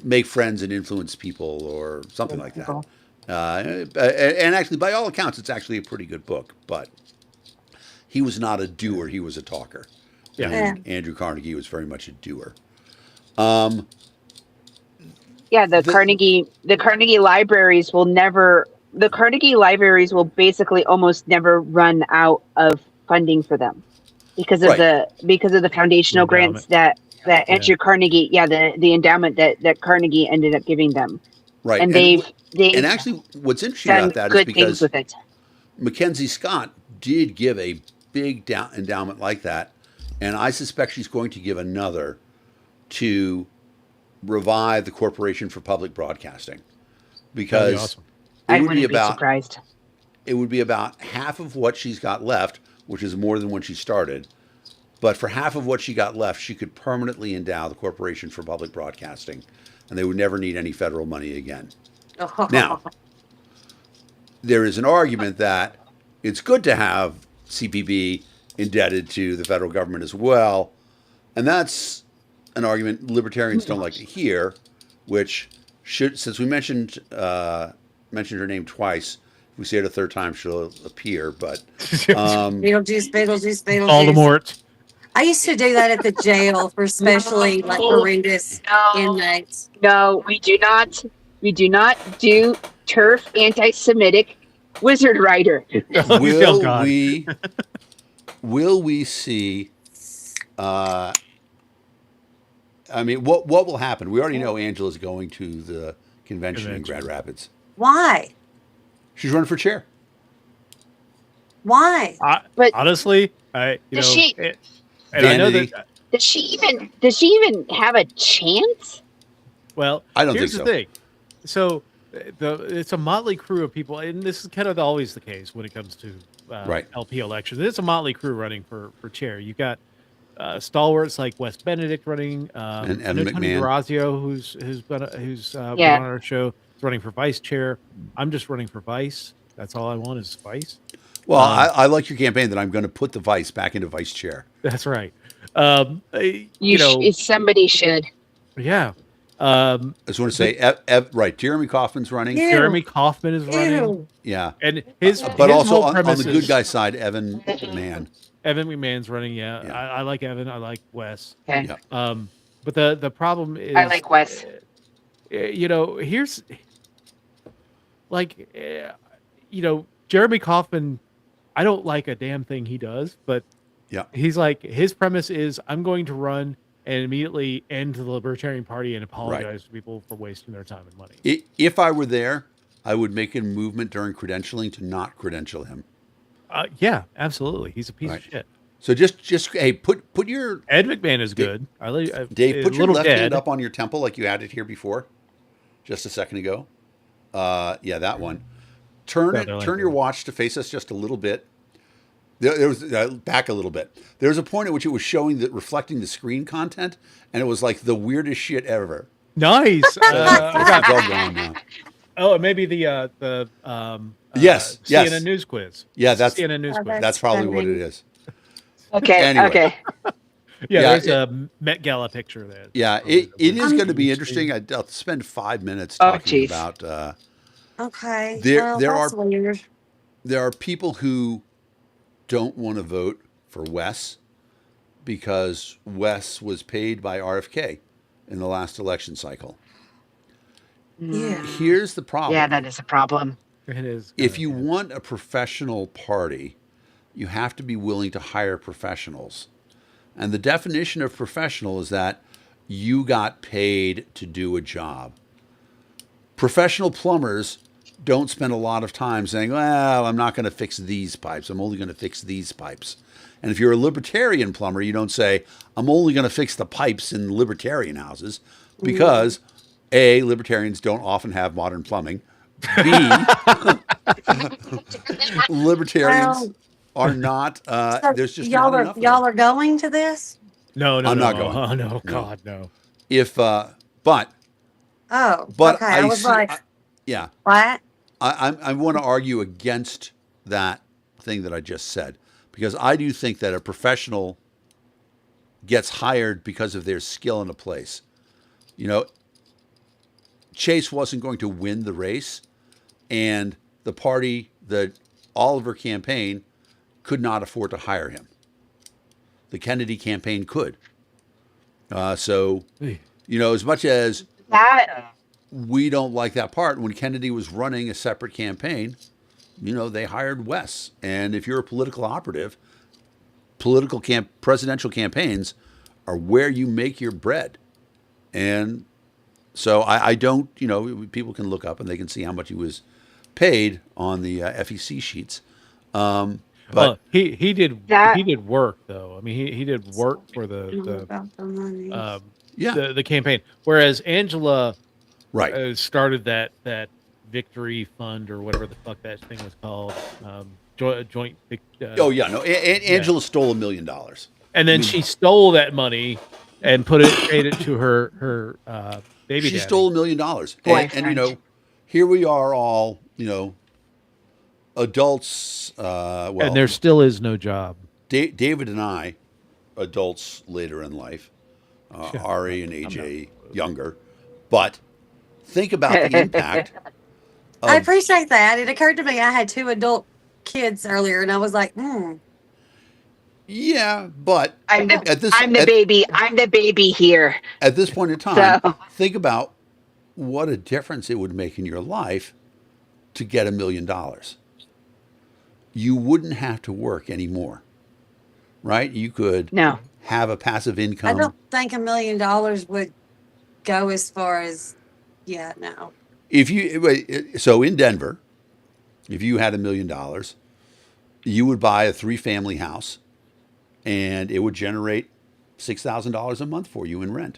Make Friends and Influence People, or something like that. And actually, by all accounts, it's actually a pretty good book. But he was not a doer; he was a talker. Yeah. And Andrew Carnegie was very much a doer. Yeah, the Carnegie libraries will basically almost never run out of funding for them because of the foundational grants that Andrew Carnegie, the endowment that Carnegie ended up giving them. Right. And they've actually what's interesting done about that is good because things with it. Mackenzie Scott did give a big endowment like that, and I suspect she's going to give another to revive the Corporation for Public Broadcasting, because awesome. I wouldn't be surprised. It would be about half of what she's got left, which is more than when she started. But for half of what she got left, she could permanently endow the Corporation for Public Broadcasting, and they would never need any federal money again. Now, there is an argument that it's good to have CPB indebted to the federal government as well, and that's an argument libertarians don't like to hear, which should, since we mentioned her name twice, if we say it a third time, she'll appear. But Beetlejuice. Voldemort. I used to do that at the jail for especially like horrendous inmates. No, we do not. We do not do turf anti-Semitic wizard rider. Will we see? I mean, what will happen? We already know Angela's going to the convention in Grand Rapids. Why? She's running for chair. Why? But honestly, I know that. Does she even have a chance? Well, I don't here's think the so. thing. So it's a motley crew of people, and this is kind of always the case when it comes to LP elections. It's a motley crew running for chair. You got stalwarts like Wes Benedict running, and Evan Tony McMahon. D'Orazio, who's been on our show, is running for vice chair. I'm just running for vice. That's all I want is vice. Well, I like your campaign that I'm going to put the vice back into vice chair. That's right. Somebody should. Yeah. I just want to say, right, Jeremy Kaufman's running. Ew. Jeremy Kaufman is running. Ew. Yeah. And his But his also whole on the premise good is- guy side, Evan McMahon. Evan McMahon's running. Yeah. Yeah. I like Evan. I like Wes. Okay. Yeah. But the problem is, I like Wes. Here's Jeremy Kaufman. I don't like a damn thing he does, but Yeah. he's like, his premise is, I'm going to run and immediately end the Libertarian Party and apologize to people for wasting their time and money. If I were there, I would make a movement during credentialing to not credential him. Yeah, absolutely. He's a piece of shit. So just hey, put your Ed McMahon is good. Dave, put your little left dead. hand up on your temple like you had it here before, just a second ago. Yeah, that one. Turn your watch to face us just a little bit. There was back a little bit. There was a point at which it was showing that reflecting the screen content, and it was like the weirdest shit ever. Nice. It's all gone now. Oh, maybe the Yes. CNN News Quiz. Yeah, that's CNN News Quiz. that's probably what it is. Okay. Anyway. Okay. Yeah, Yeah, there's a Met Gala picture there. Yeah, it is going to be interesting. I'll spend 5 minutes talking about. Okay. There that's are weird. there are people who don't want to vote for Wes because Wes was paid by RFK in the last election cycle. Yeah. Here's the problem. Yeah, that is a problem. It is. If you want a professional party, you have to be willing to hire professionals. And the definition of professional is that you got paid to do a job. Professional plumbers don't spend a lot of time saying, well, I'm not going to fix these pipes. I'm only going to fix these pipes. And if you're a libertarian plumber, you don't say, I'm only going to fix the pipes in libertarian houses, because A, libertarians don't often have modern plumbing. B, libertarians Well, are not. so There's just not enough of them. y'all are going to this? No, no, I'm no. not going. Oh no, No. God, no. If but Oh, but okay. I was see, like, yeah, what? I want to argue against that thing that I just said because I do think that a professional gets hired because of their skill in a place. You know, Chase wasn't going to win the race, and the party, the Oliver campaign, could not afford to hire him. The Kennedy campaign could. So, you know, as much as That we don't like that part, when Kennedy was running a separate campaign, you know, they hired Wes. And if you're a political operative, presidential campaigns are where you make your bread. And so I don't, you know, people can look up and they can see how much he was paid on the FEC sheets. But Well, he did That- work though. I mean, he did work for I don't know about the money. yeah, the campaign. Whereas Angela right. started that victory fund or whatever the fuck that thing was called, joint. Oh yeah, no. Angela stole $1 million. And then she stole that money and paid it to her baby She daddy. stole $1 million, and you know, here we are all, you know, adults. Well, and there still is no job. David and I, adults later in life, Ari and AJ younger, but think about the impact. I appreciate that. It occurred to me I had 2 adult kids earlier, and I was like, Yeah, but I'm the baby here. at this point in time, So- think about what a difference it would make in your life to get $1 million. You wouldn't have to work anymore, right? You could No. have a passive I income. don't think $1 million would go as far as, no. If you so in Denver, if you had $1 million, you would buy a 3-family house, and it would generate $6,000 a month for you in rent.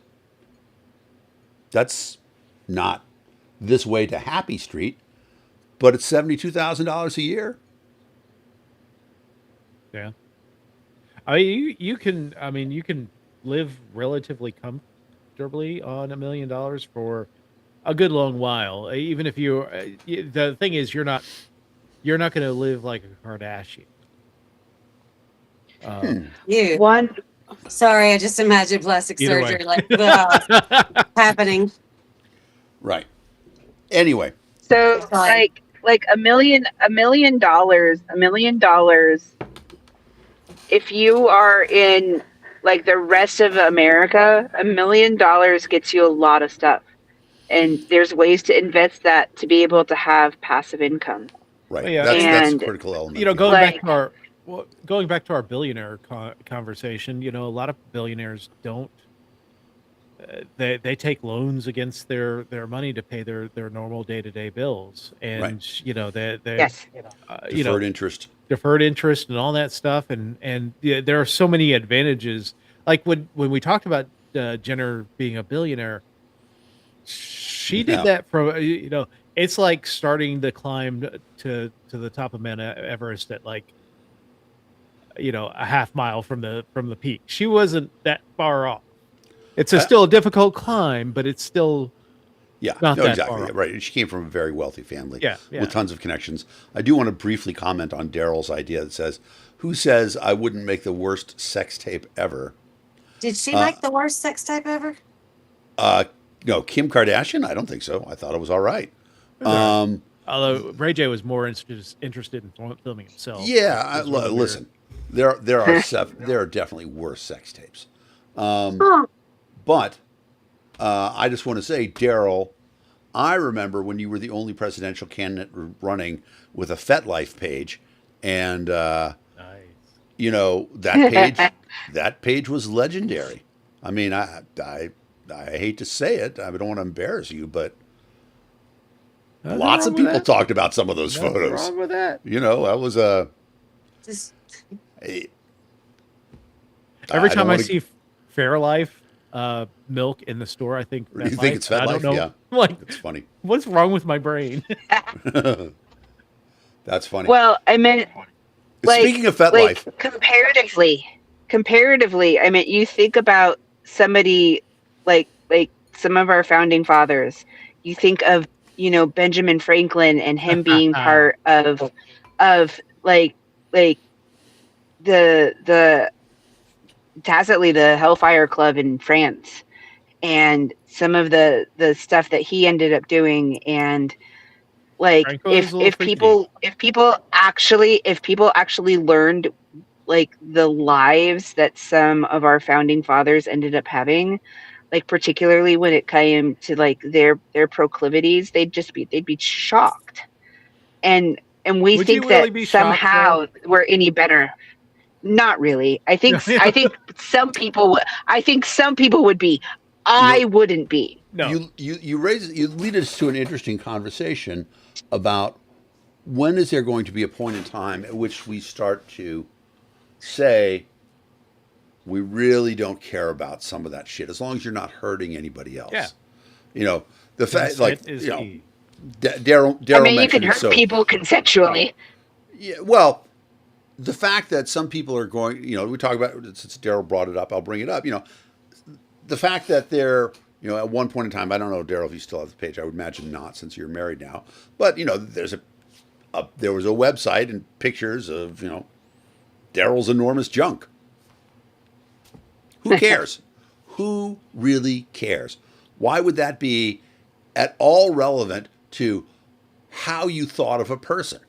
That's not this way to Happy Street, but it's $72,000 a year. Yeah. I mean, you can live relatively comfortably on $1 million for a good long while. Even if you, the thing is, you're not going to live like a Kardashian. You. One Sorry, I just imagined plastic Either way. surgery happening. Right. Anyway, so Fine. like $1 million. If you are in like the rest of America, $1 million gets you a lot of stuff. And there's ways to invest that to be able to have passive income. right. Yeah. That's a And, critical element. You know, Like- going back to our billionaire conversation, you know, a lot of billionaires don't. They take loans against their money to pay their normal day-to-day bills, and Right. you know they Yes. you know, Deferred interest. deferred interest and all that stuff, and yeah, there are so many advantages. Like when we talked about Jenner being a billionaire, she did Yeah. that from you know, it's like starting the climb to the top of Mount Everest at like, you know, a half mile from the peak. She wasn't that far off. It's still a difficult climb, but it's still Yeah, not no, that exactly. far off. Right. She came from a very wealthy family Yeah. with tons of connections. I do want to briefly comment on Daryl's idea that says, who says I wouldn't make the worst sex tape ever? Did she make the worst sex tape ever? No, Kim Kardashian? I don't think so. I thought it was all right. Although Ray J was more interested in filming himself. Yeah, It was really listen, there are there are definitely worse sex tapes. But I just want to say, Daryl, I remember when you were the only presidential candidate running with a FetLife page, and Nice. you know that page was legendary. I mean, I hate to say it, I don't want to embarrass you, but Nothing lots of wrong with people that. talked about some of those Nothing photos. wrong with that. You know, that was a. Just Every I don't time I wanna- see Fairlife milk in the store. I think You think it's I don't FetLife? know. Yeah. Like, That's funny. what's wrong with my brain? That's funny. Well, I meant Speaking of FetLife, comparatively, I mean, you think about somebody like some of our founding fathers. You think of, you know, Benjamin Franklin and him being part of like the tacitly the Hellfire Club in France, and some of the stuff that he ended up doing. And like Franco is a little if freaky. people actually learned like the lives that some of our founding fathers ended up having, like particularly when it came to like their proclivities, they'd be shocked. And we Would you think really that be shocked, somehow we're any better. Not really. I think some people would be. I wouldn't be. No. you lead us to an interesting conversation about when is there going to be a point in time at which we start to say we really don't care about some of that shit as long as you're not hurting anybody else. Yeah. You know, the fact, like, Consent is you know, key. Daryl I mean, you mentioned can it. hurt So people consensually. yeah, well, the fact that some people are going, you know, we talk about, since Daryl brought it up, I'll bring it up. You know, the fact that they're, you know, at one point in time, I don't know, Daryl, if you still have the page. I would imagine not, since you're married now. But you know, there was a website and pictures of, you know, Daryl's enormous junk. Who cares? Who really cares? Why would that be at all relevant to how you thought of a person?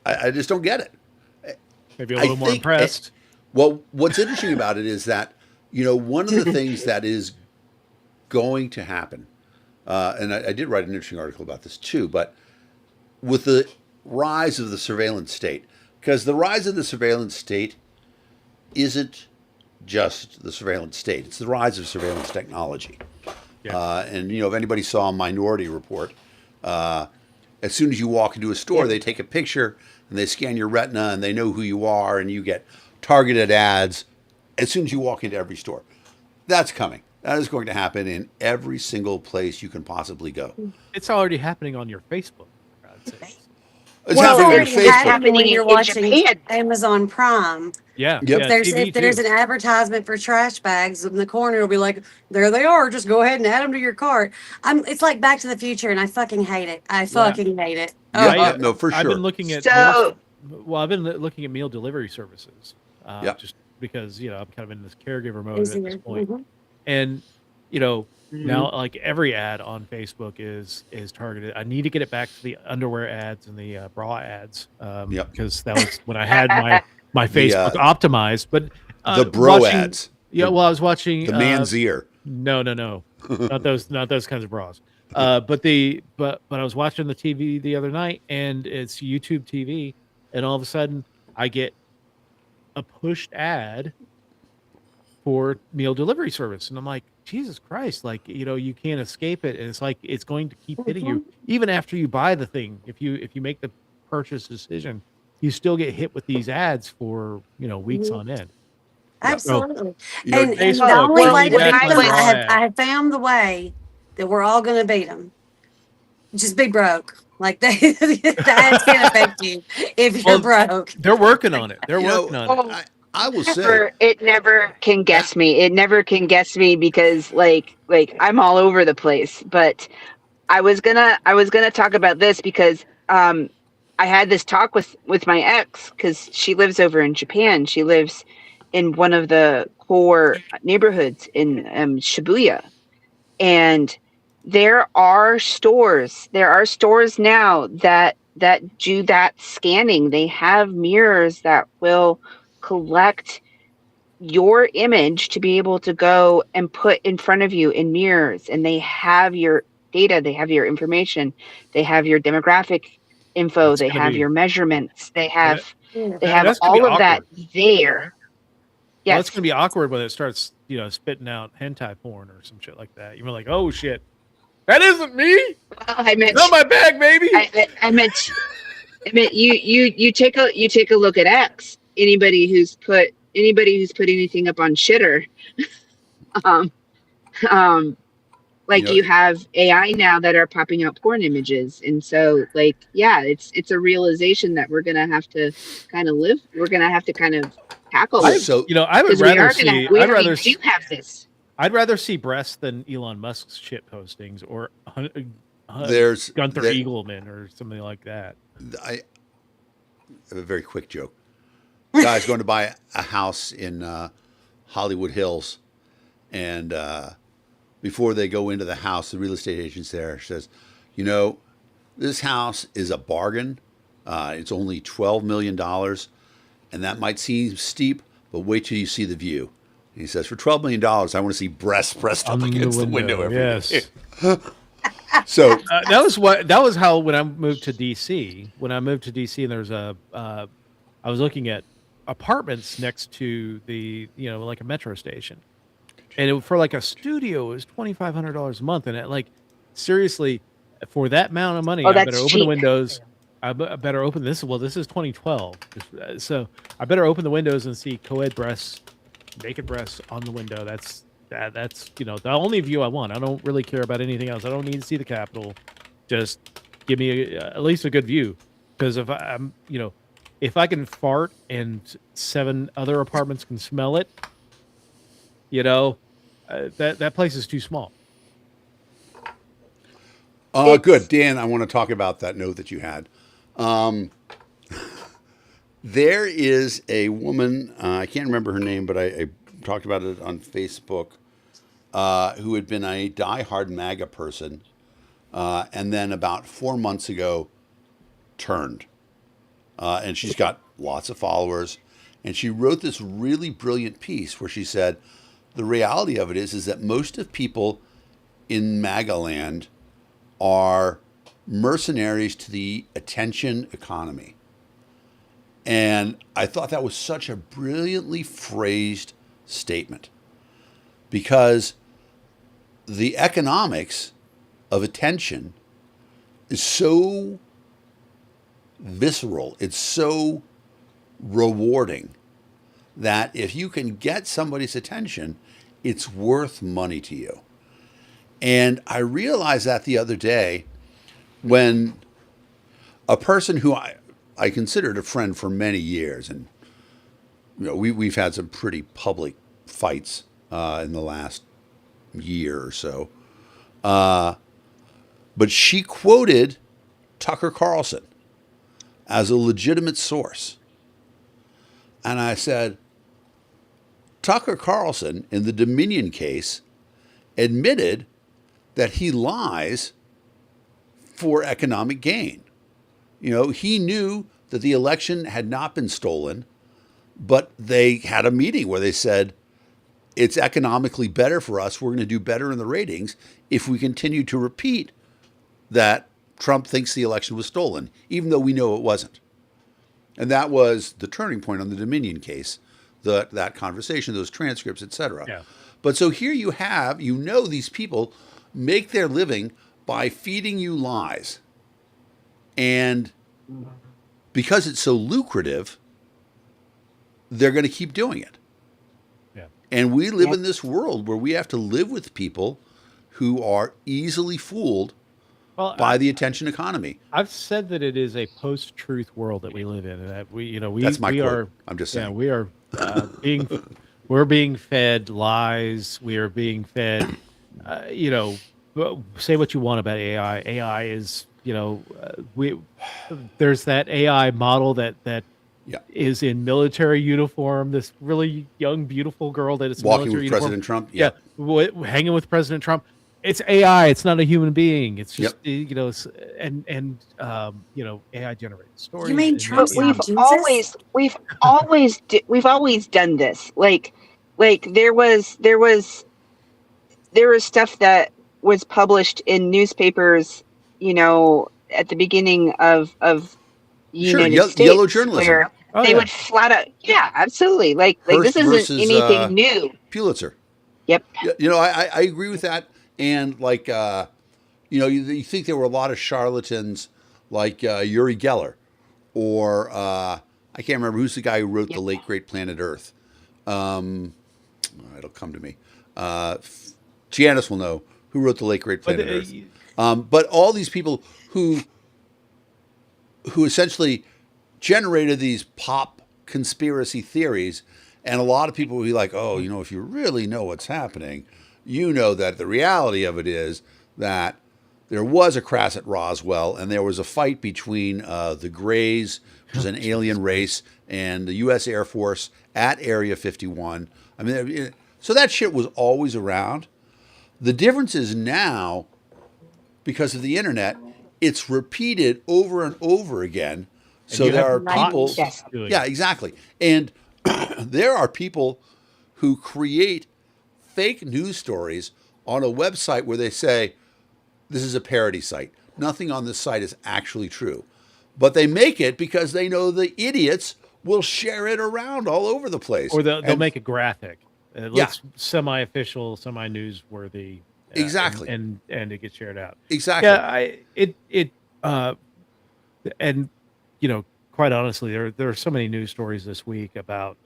I just don't get it. Maybe a little more think impressed. Well, what's interesting about it is that, you know, one of the things that is going to happen, and I did write an interesting article about this too, but with the rise of the surveillance state, because the rise of the surveillance state isn't just the surveillance state, it's the rise of surveillance technology. Yeah. And, you know, if anybody saw Minority Report, as soon as you walk into a store, they take a picture and they scan your retina and they know who you are, and you get targeted ads as soon as you walk into every store. That's coming. That is going to happen in every single place you can possibly go. It's already happening on your Facebook, for God's sakes. It's Well, happening on it's your already Facebook. happening when in- you're in watching Japan. Amazon Prime. Yeah. Yep. Yeah, There's TV if there's too. an advertisement for trash bags in the corner, it'll be like, "There they are. Just go ahead and add them to your cart." It's like Back to the Future, and I fucking hate it. I fucking hate it. Yeah, no, for I've sure. been looking at So I've been looking at meal delivery services, Yep. just because, you know, I'm kind of in this caregiver mode at this Easier. point, Mhm. and you know, now like every ad on Facebook is targeted. I need to get it back to the underwear ads and the bra ads, Yep. because that was when I had my Facebook optimized. But The bro watching- ads. Yeah, well, I was watching The man's ear. No, not those kinds of bras. But I was watching the TV the other night, and it's YouTube TV, and all of a sudden I get a pushed ad for meal delivery service, and I'm like, Jesus Christ, like, you know, you can't escape it, and it's like it's going to keep hitting you even after you buy the thing. If you make the purchase decision, you still get hit with these ads for, you know, weeks on end. Absolutely. You know, And the Facebook, only well, way to back beat to them, the I raw ad. have found the way that we're all going to beat them. Just be broke. Like the ads can affect you if you're broke. They're working on it. They're You know, working on it. I will say, it never can guess me. It never can guess me because like I'm all over the place. But I was gonna talk about this because I had this talk with my ex, because she lives over in Japan. She lives in one of the core neighborhoods in Shibuya, and there are stores now that do that scanning. They have mirrors that will collect your image to be able to go and put in front of you in mirrors, and they have your data, they have your information, they have your demographic info, That's they gonna have be- your measurements, they have that's gonna all be of that awkward. there. Well, Yes. it's gonna be awkward when it starts, you know, spitting out hentai porn or some shit like that. You're like, oh shit, that isn't me. I meant Not my bag, baby. I meant you take a look at X. Anybody who's put anything up on Shitter, Um, um, You like know, you have AI now that are popping up porn images, and so like yeah, it's a realization that we're gonna have to kind of tackle I, with, so I would because we rather are gonna see, we already do have this. I'd rather see breasts than Elon Musk's shit postings or there's Gunther there, Eagleman or something like that. I have a very quick joke. Guy's going to buy a house in Hollywood Hills, and before they go into the house, the real estate agent there says, "You know, this house is a bargain. It's only $12 million, and that might seem steep, but wait till you see the view." And he says, "For $12 million, I want to see breasts pressed up On against the window every day." yes. So That was how when I moved to DC. When I moved to DC, and there's I was looking at apartments next to the like a metro station, and for like a studio it was $2,500 a month, and seriously, for that amount of money, Oh, I better that's open the cheap. windows. I better open this. Well, this is 2012, so I better open the windows and see co-ed breasts, naked breasts on the window. That's the only view I want. I don't really care about anything else. I don't need to see the Capitol. Just give me at least a good view. Because if I can fart and 7 other apartments can smell it, that place is too small. good, Dan. I want to talk about that note that you had. There is a woman. I can't remember her name, but I talked about it on Facebook. Who had been a diehard MAGA person, and then about 4 months ago turned. And she's got lots of followers. And she wrote this really brilliant piece where she said, the reality of it is that most of people in MAGA land are mercenaries to the attention economy. And I thought that was such a brilliantly phrased statement, because the economics of attention is so visceral, it's so rewarding, that if you can get somebody's attention, it's worth money to you. And I realized that the other day when a person who I considered a friend for many years, and we've had some pretty public fights in the last year or so. But she quoted Tucker Carlson as a legitimate source. And I said, Tucker Carlson, in the Dominion case, admitted that he lies for economic gain. He knew that the election had not been stolen, but they had a meeting where they said, it's economically better for us. We're going to do better in the ratings if we continue to repeat that Trump thinks the election was stolen, even though we know it wasn't. And that was the turning point on the Dominion case, that conversation, those transcripts, etc. Yeah. But so here you have, these people make their living by feeding you lies. And because it's so lucrative, they're going to keep doing it. And we live in this world where we have to live with people who are easily fooled by the attention economy. I've said that it is a post-truth world that we live in, and that That's my quote. are. I'm just saying. Yeah, we are we're being fed lies. We are being fed. Say what you want about AI. AI is there's that AI model that Yeah. is in military uniform. This really young, beautiful girl that is in Walking military with uniform. President Trump. Yeah, hanging with President Trump. It's AI. It's not a human being. It's just AI generated stories. You mean and- Trump's But not Jesus? we've always done this. Like there was stuff that was published in newspapers, at the beginning of United States, yellow journalism. where they would flat out, yeah, absolutely. Like Hearst this isn't versus, anything new. Pulitzer. Yep. I agree with that. And you think there were a lot of charlatans like Uri Geller, or I can't remember who's the guy who wrote The Late Great Planet Earth. It'll come to me. Janice will know who wrote The Late Great But, Planet Earth. But all these people who essentially generated these pop conspiracy theories, and a lot of people will be like, oh, if you really know what's happening, you know that the reality of it is that there was a crash at Roswell, and there was a fight between the Greys, which is an alien race, and the U.S. Air Force at Area 51. I mean, so that shit was always around. The difference is now, because of the internet, it's repeated over and over again. So you there have are bots people. Yes. doing Yeah, it. exactly. And there are people who create fake news stories on a website where they say, this is a parody site. Nothing on this site is actually true. But they make it because they know the idiots will share it around all over the place. Or they'll And- make a graphic. It Yeah. looks semi-official, semi-newsworthy. Exactly. And it gets shared out. Exactly. And quite honestly, there are so many news stories this week about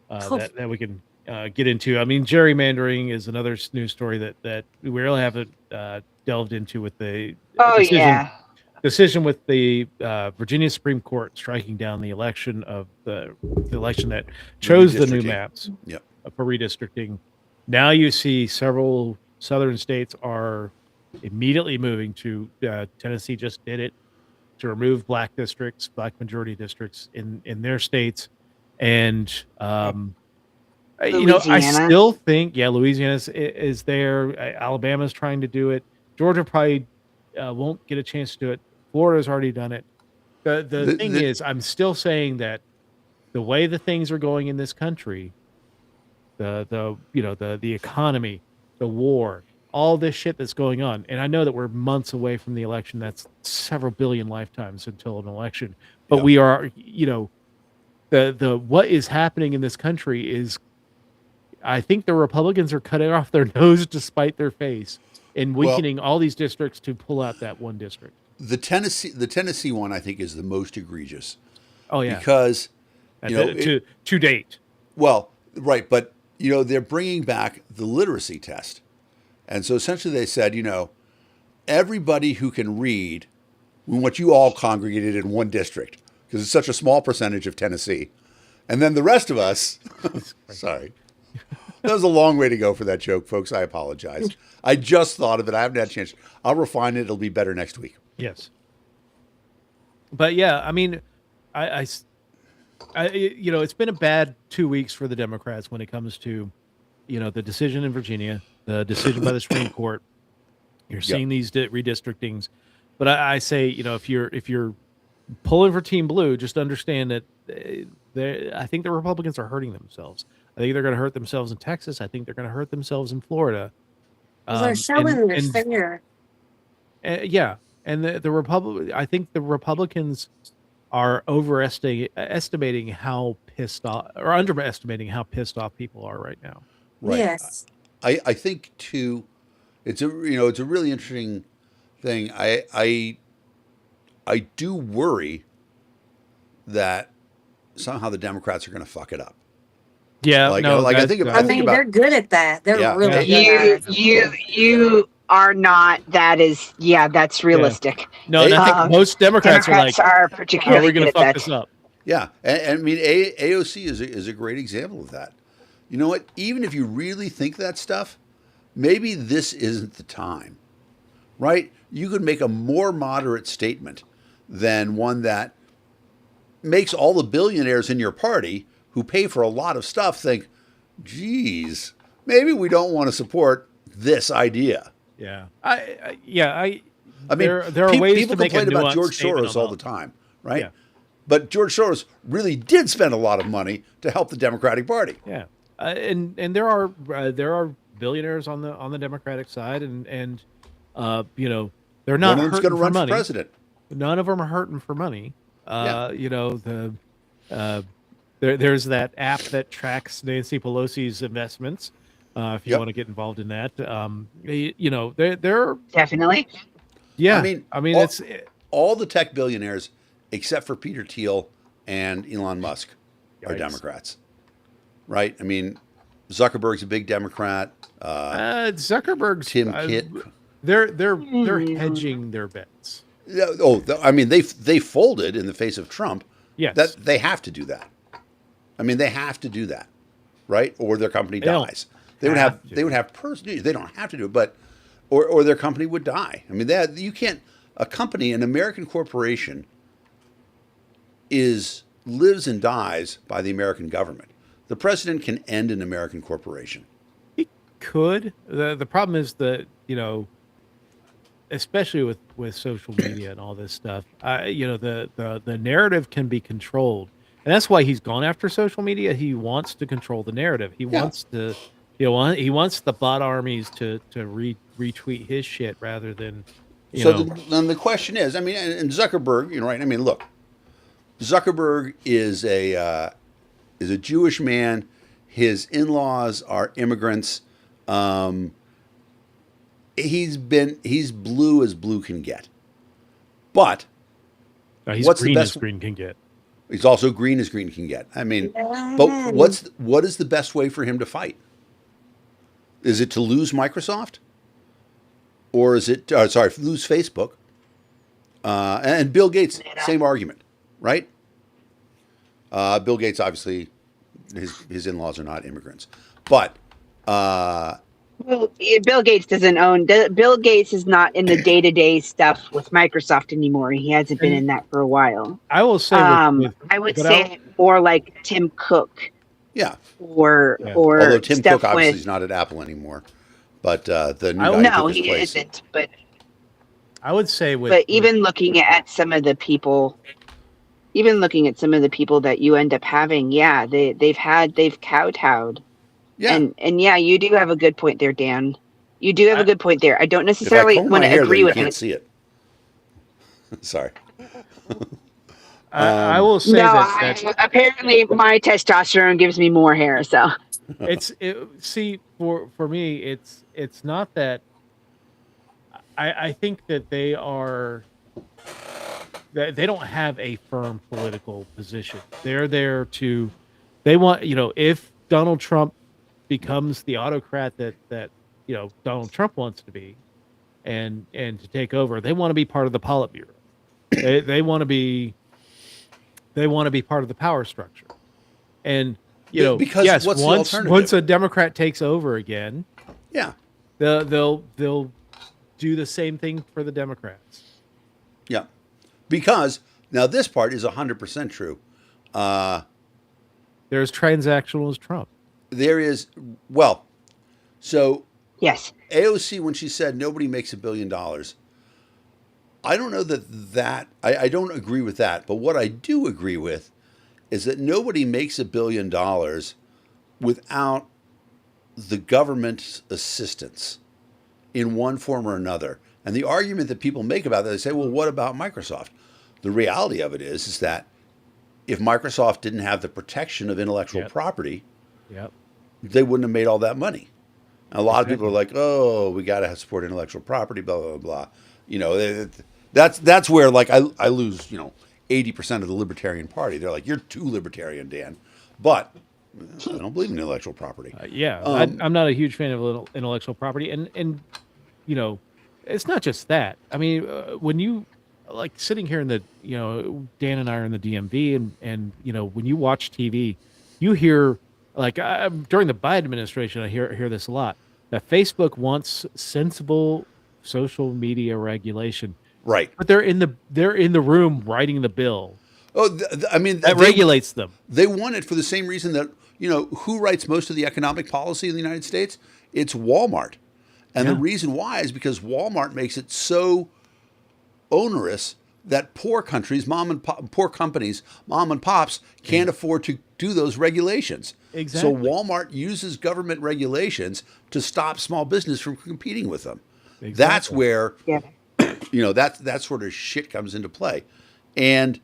that we can get into. I mean, gerrymandering is another news story that we really haven't delved into with the Oh decision yeah. decision with the Virginia Supreme Court striking down the election of the election that chose the new Redistricting. maps Yep. for redistricting. Now you see several southern states are immediately moving to Tennessee just did it to remove black districts, black majority districts in their states, and I Louisiana. still think Louisiana is there. Alabama's trying to do it. Georgia probably won't get a chance to do it. Florida's already done it. The thing is, I'm still saying that the way the things are going in this country, the economy, the war, all this shit that's going on, and I know that we're months away from the election. That's several billion lifetimes until an election, but Yep. we are, the what is happening in this country is, I think the Republicans are cutting off their nose to spite their face and weakening all these districts to pull out that one district. The Tennessee one, I think, is the most egregious Oh yeah, because to date. well, right, but they're bringing back the literacy test, and so essentially they said, everybody who can read, what you all congregated in one district because it's such a small percentage of Tennessee, and then the rest of us. Sorry, that was a long way to go for that joke, folks. I apologize. I just thought of it. I haven't had a chance. I'll refine it. It'll be better next week. Yes. But yeah, I mean, it's been a bad 2 weeks for the Democrats when it comes to, the decision in Virginia, the decision by the Supreme Court. You're seeing these redistrictings, but I say, if you're pulling for Team Blue, just understand that I think the Republicans are hurting themselves. I think they're going to hurt themselves in Texas. I think they're going to hurt themselves in Florida. They're showing their fear. Yeah, and I think the Republicans are estimating how pissed off, or underestimating how pissed off people are right now. Right. Yes. I think too, it's a really interesting thing. I do worry that somehow the Democrats are going to fuck it up. Yeah, I think about they're good at that. They're really good at it. You are not. That's realistic. No, and I think most Democrats are like, are how are particularly we going to good at fuck that. this up? Yeah, and I mean AOC is a great example of that. You know what? Even if you really think that stuff, maybe this isn't the time, right? You could make a more moderate statement than one that makes all the billionaires in your party who pay for a lot of stuff think, geez, maybe we don't want to support this idea. Yeah, I mean, there are ways people to make complain a about nuanced George statement Soros all about- the time, right? Yeah. But George Soros really did spend a lot of money to help the Democratic Party. Yeah, and there are billionaires on the Democratic side, and they're not One of them's hurting going to for run for money. president. None of them are hurting for money. Yeah. There's that app that tracks Nancy Pelosi's investments. If you want to get involved in that, they're Definitely. yeah. I mean, It's all the tech billionaires except for Peter Thiel and Elon Musk are Yikes. Democrats, right? I mean, Zuckerberg's a big Democrat. Zuckerberg's Tim Kitt. they're hedging their bets. I mean, they folded in the face of Trump. Yes. That they have to do that. I mean, they have to do that, right? Or their company dies. They would have They don't have to do it, but or their company would die. I mean, that you can't. A company, an American corporation, lives and dies by the American government. The president can end an American corporation. He could. The problem is that, especially with social media and all this stuff, the narrative can be controlled. And that's why he's gone after social media. He wants to control the narrative. He wants to, he wants the bot armies to retweet his shit rather than, then the question is, I mean, and Zuckerberg, right? I mean, look, Zuckerberg is a Jewish man. His in-laws are immigrants. He's blue as blue can get. But he's what's green the best as green can get. He's also green as green can get. I mean, but what is the best way for him to fight? Is it to lose Microsoft? Or is it, lose Facebook? And Bill Gates, same argument, right? Bill Gates, obviously, his in-laws are not immigrants. But... Well, Bill Gates doesn't own... Bill Gates is not in the day-to-day stuff with Microsoft anymore. He hasn't been in that for a while. I will say... I would say more like Tim Cook. Yeah. Or although Tim Cook obviously with, is not at Apple anymore. But the new guy took his place. Isn't. But I would say even looking at some of the people that you end up having, they've kowtowed. Yeah. And yeah, you do have a good point there, Dan. You do have a good point there. I don't necessarily want to agree with it. You can't see it. Sorry. I will say that apparently my testosterone gives me more hair, so for me it's not that I think that they don't have a firm political position. They're there to if Donald Trump becomes the autocrat that Donald Trump wants to be and to take over, they want to be part of the Politburo. They want to be part of the power structure. And because yes, what's once a Democrat takes over again, they'll do the same thing for the Democrats. Yeah, because now this part is 100% true. They're as transactional as Trump. There is yes. AOC, when she said nobody makes $1 billion, I don't know that I don't agree with that. But what I do agree with is that nobody makes $1 billion without the government's assistance in one form or another. And the argument that people make about that, they say, well, what about Microsoft? The reality of it is that if Microsoft didn't have the protection of intellectual property, they wouldn't have made all that money. And a lot of people are like, oh, we got to support intellectual property, blah, blah, blah. That's where I lose, 80% of the Libertarian Party. They're like, you're too libertarian, Dan. But I don't believe in intellectual property. I'm not a huge fan of intellectual property. And it's not just that. I mean, when you sitting here in the, Dan and I are in the DMV and when you watch TV, you hear during the Biden administration, I hear this a lot, that Facebook wants sensible social media regulation. Right. But they're in the room writing the bill. Oh, that regulates them. They want it for the same reason that, who writes most of the economic policy in the United States? It's Walmart. And the reason why is because Walmart makes it so onerous that poor companies, mom and pops, can't afford to do those regulations. Exactly. So Walmart uses government regulations to stop small business from competing with them. Exactly. That's where, that sort of shit comes into play. And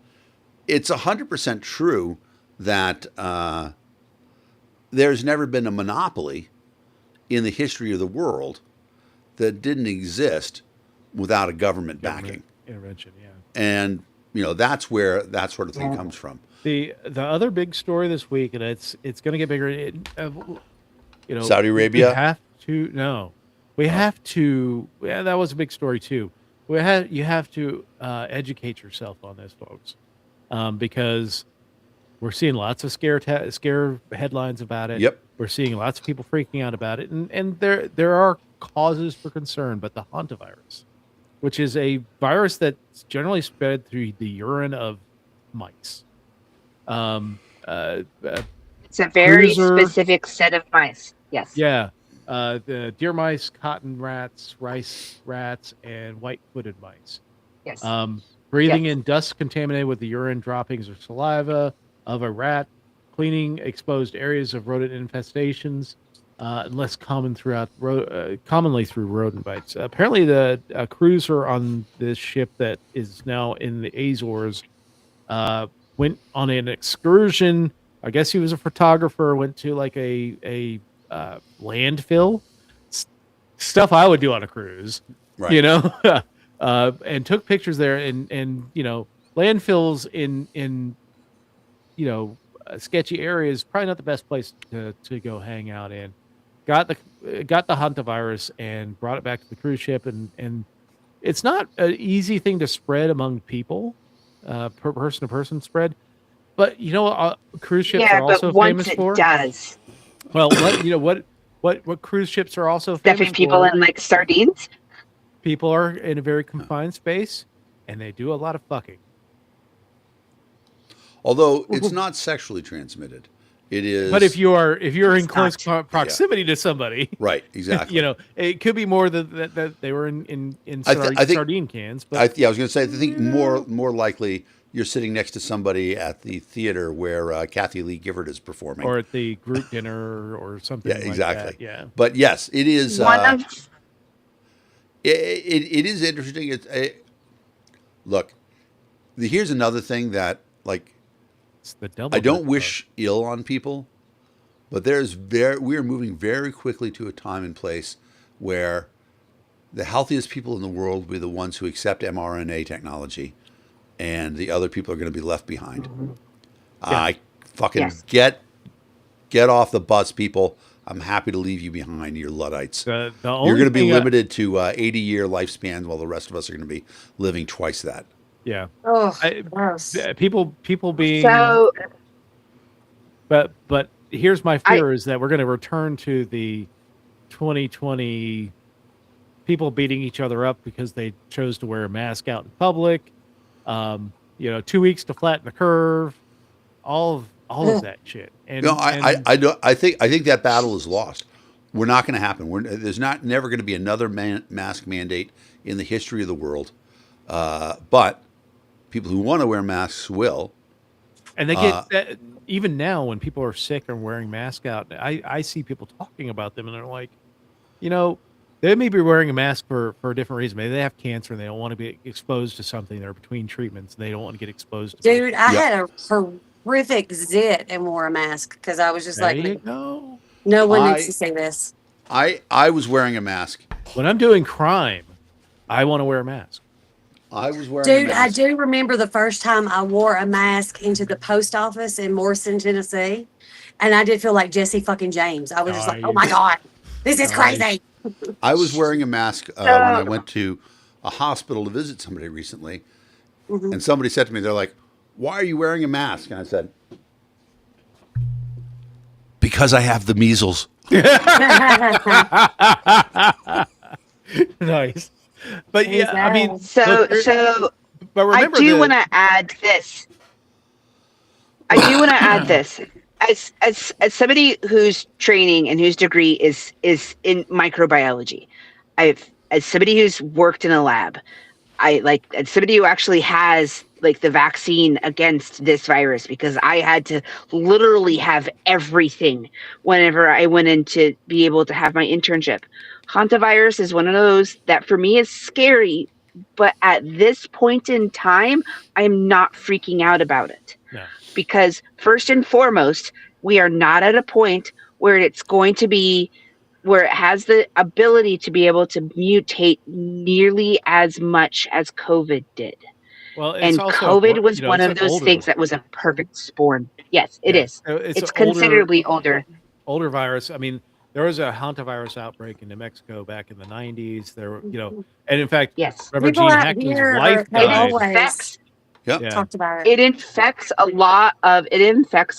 it's 100% true that there's never been a monopoly in the history of the world that didn't exist without a government backing. Intervention, yeah. And, that's where that sort of thing comes from. The other big story this week, and it's going to get bigger. Saudi we Arabia? have to no, we have to. Yeah, that was a big story too. You have to educate yourself on this, folks, because we're seeing lots of scare headlines about it. Yep. We're seeing lots of people freaking out about it, and there are causes for concern. But the hantavirus, which is a virus that's generally spread through the urine of mice, um, It's a very cruiser, specific set of mice. Yes. yeah, the deer mice, cotton rats, rice rats, and white-footed mice. Yes. Breathing Yes. in dust contaminated with the urine droppings or saliva of a rat, cleaning exposed areas of rodent infestations, less common commonly through rodent bites. Apparently, the cruiser on this ship that is now in the Azores went on an excursion. I guess he was a photographer. Went to like a landfill, stuff I would do on a cruise, Right. and took pictures there. And landfills in sketchy areas probably not the best place to go hang out in. Got the hantavirus and brought it back to the cruise ship, and it's not an easy thing to spread among people, person to person spread. But cruise ships are also but once famous it for. does, Well, what cruise ships are also famous stuffing people for? in like sardines. People are in a very confined space, and they do a lot of fucking. Although it's not sexually transmitted, it is. But if you're in It's close not. proximity to somebody, right, exactly. it could be more that they were in I think- sardine cans. But I was going to say, I think more likely you're sitting next to somebody at the theater where Kathy Lee Gifford is performing, or at the group dinner or something. yeah, like exactly. that. Yeah. But yes, it is. One of It is interesting. Look, here's another thing that It's the double. I don't wish ill on people, but we are moving very quickly to a time and place where the healthiest people in the world will be the ones who accept mRNA technology, and the other people are going to be left behind. Mm-hmm. I fucking Yes. get off the bus, people. I'm happy to leave you behind, you Luddites. The only You're going to be thing limited to 80-year lifespans, while the rest of us are going to be living twice that. Yeah. Oh, I- gross. People being. so But here's my fear is that we're going to return to the 2020 people beating each other up because they chose to wear a mask out in public. 2 weeks to flatten the curve, all of that shit. And No, I think that battle is lost. We're not going to happen. There's never going to be another mask mandate in the history of the world. But people who want to wear masks will. And they get even now when people are sick and wearing masks out. I see people talking about them, and they're like, they may be wearing a mask for a different reason. Maybe they have cancer and they don't want to be exposed to something. They're between treatments and they don't want to get exposed to Dude, I Yep. had a horrific zit and wore a mask because I was just There like, you go. no one I- needs to see this. I was wearing a mask. When I'm doing crime, I want to wear a mask. I was wearing Dude, a I mask. do remember the first time I wore a mask into the post office in Morrison, Tennessee. And I did feel like Jesse fucking James. I was just like, oh my God, this is Nice. crazy. I was wearing a mask when I went to a hospital to visit somebody recently. Mhm. And somebody said to me, they're like, "Why are you wearing a mask?" And I said, "Because I have the measles." Nice. But yeah, I mean, so but I remember do want to add this. As somebody whose training and whose degree is in microbiology, as somebody who's worked in a lab, as somebody who actually has the vaccine against this virus, because I had to literally have everything whenever I went in to be able to have my internship. Hantavirus is one of those that for me is scary, but at this point in time, I'm not freaking out about it. No. Because first and foremost, we are not at a point where it's going to be where it has the ability to be able to mutate nearly as much as COVID did. Well, it's And also COVID was one it's of those older. things that was a perfect spawn. Yes, it Yeah. is. So It's an considerably older. older virus. I mean, there was a hantavirus outbreak in New Mexico back in the 90s. There were, and in fact, Yes. remember People Gene out Hackman's here wife It have died. always infects. Yep. Yeah. talked about It infects a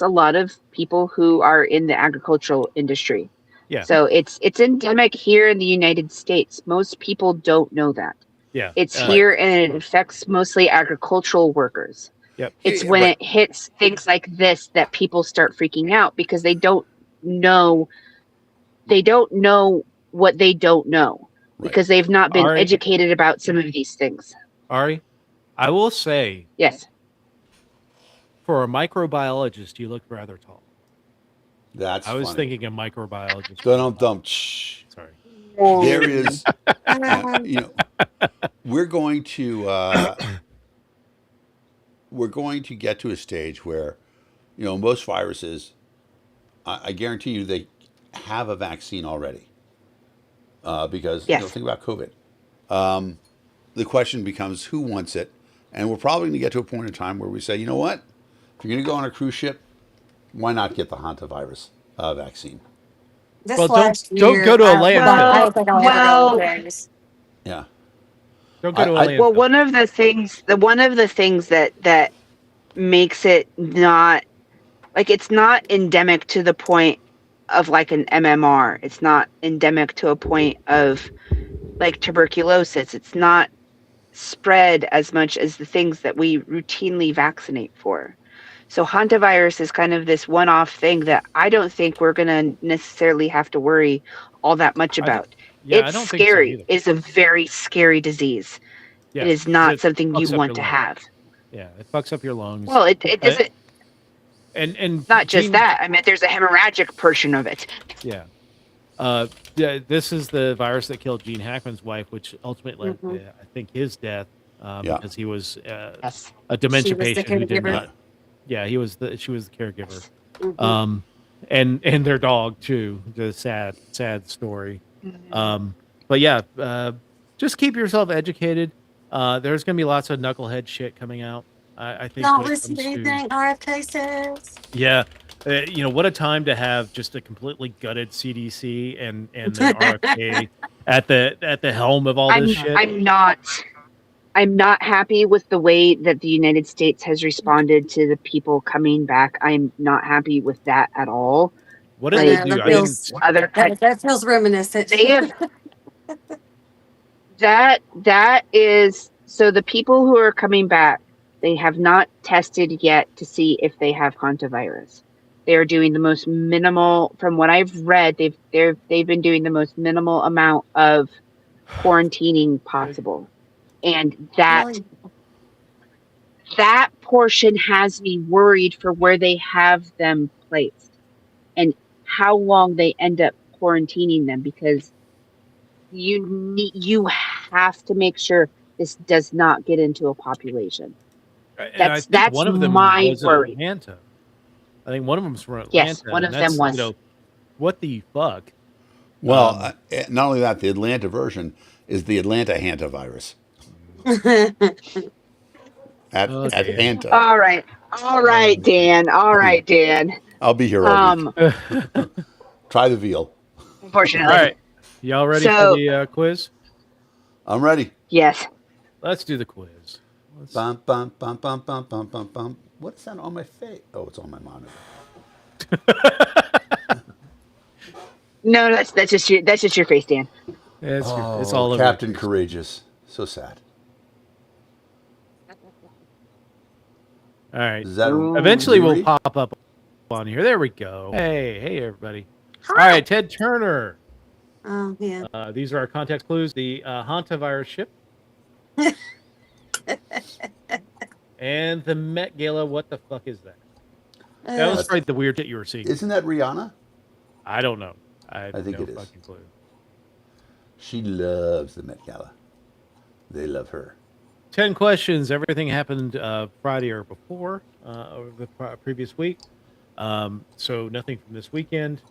lot of people who are in the agricultural industry. Yeah. So it's endemic here in the United States. Most people don't know that. Yeah. It's Right. here and it affects mostly agricultural workers. Yep. It's Yeah, when but- it hits things like this that people start freaking out because they don't know what they don't know Right. because they've not been Ari- educated about some of these things. Ari, I will say, Yes. for a microbiologist, you look rather tall. That's I was funny. thinking a microbiologist. Dum. Shh. Sorry. There is, it. we're going to get to a stage where, most viruses, I guarantee you, they have a vaccine already. Because Yes. think about COVID. The question becomes who wants it, and we're probably going to get to a point in time where we say, you know what, if you're going to go on a cruise ship, why not get the hantavirus vaccine? This Well, last don't year, go to a I landfill. don't think I'll ever go on a cruise. Yeah. Don't go to a I- landfill. Well, one of the things that makes it not like it's not endemic to the point of like an MMR. It's not endemic to a point of like tuberculosis. It's not spread as much as the things that we routinely vaccinate for. So hantavirus is kind of this one-off thing that I don't think we're going to necessarily have to worry all that much about. Yeah, I It's don't think so scary. either. It's a very scary disease. Yeah, It is not it something you fucks up want your to lungs. have. Yeah, it fucks up your lungs. Well, it doesn't. and Not just Gene- that. I mean, there's a hemorrhagic portion of it. Yeah. Yeah, this is the virus that killed Gene Hackman's wife, which ultimately led to, I think, his death Yeah. because he was Yes. a dementia She was the patient who did caregiver. not. Yeah, she was the caregiver. Mhm. And their dog too. The sad story. But yeah, just keep yourself educated. There's gonna be lots of knucklehead shit coming out. I think. Don't when it listen to comes anything RFK says. Yeah, what a time to have just a completely gutted CDC and then RFK at the helm of all this shit. I'm not happy with the way that the United States has responded to the people coming back. I'm not happy with that at all. What did I they know, do? that I didn't. feels- Other countries, That feels reminiscent. they have that is so the people who are coming back, they have not tested yet to see if they have hantavirus. They are doing the most minimal, from what I've read, they've been doing the most minimal amount of quarantining possible. And that portion has me worried for where they have them placed and how long they end up quarantining them, because you have to make sure this does not get into a population. And I think That's one of them my was in worry. Atlanta. I think one of them's from Atlanta. Yes, one and of them that's, was. What the fuck? Well, not only that, the Atlanta version is the Atlanta hantavirus. At Oh, dear. Anta. All right, Dan. All right, Dan. I'll be here all week. All Try the veal. Unfortunately, right, y'all ready So- for the quiz? I'm ready. yes. Let's do the quiz. Bum, bum, bum, bum, bum, bum, bum, bum. What's that on my face? Oh, it's on my monitor. No, that's just your face, Dan. It's Oh, all over. Captain Courageous. So sad. All right. Is that Eventually, we'll Riri? pop up on here. There we go. Hey, everybody. All right, Ted Turner. Oh, yeah. These are our context clues. The hantavirus ship. And the Met Gala. What the fuck is that? That was probably the weird shit you were seeing. Isn't that Rihanna? I don't know. I think no it is. fucking clue. She loves the Met Gala. They love her. 10 questions. Everything happened Friday or before over the previous week. So nothing from this weekend.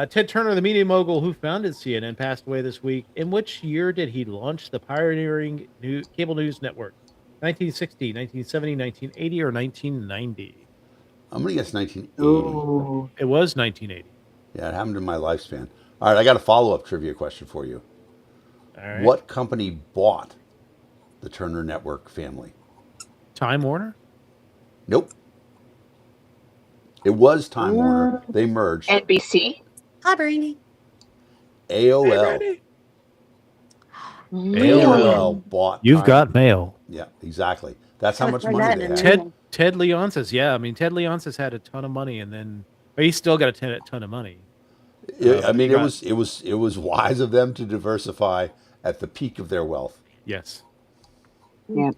Ted Turner, the media mogul who founded CNN, passed away this week. In which year did he launch the pioneering cable news network? 1960, 1970, 1980, or 1990? I'm going to guess 1980. Ooh. It was 1980. Yeah, it happened in my lifespan. All right, I got a follow-up trivia question for you. All right. What company bought the Turner Network family? Time Warner? Nope. It was Time Warner. They merged. NBC. Hi, Brandy. AOL. AOL. AOL bought You've Time. got mail. Yeah, exactly. That's how Haven't much heard money that they in a had. minute. Ted Leonsis, yeah. I mean, Ted Leonsis had a ton of money, and then but he still got a ton of money. I But mean, he got- it was wise of them to diversify at the peak of their wealth. yes. Yeah.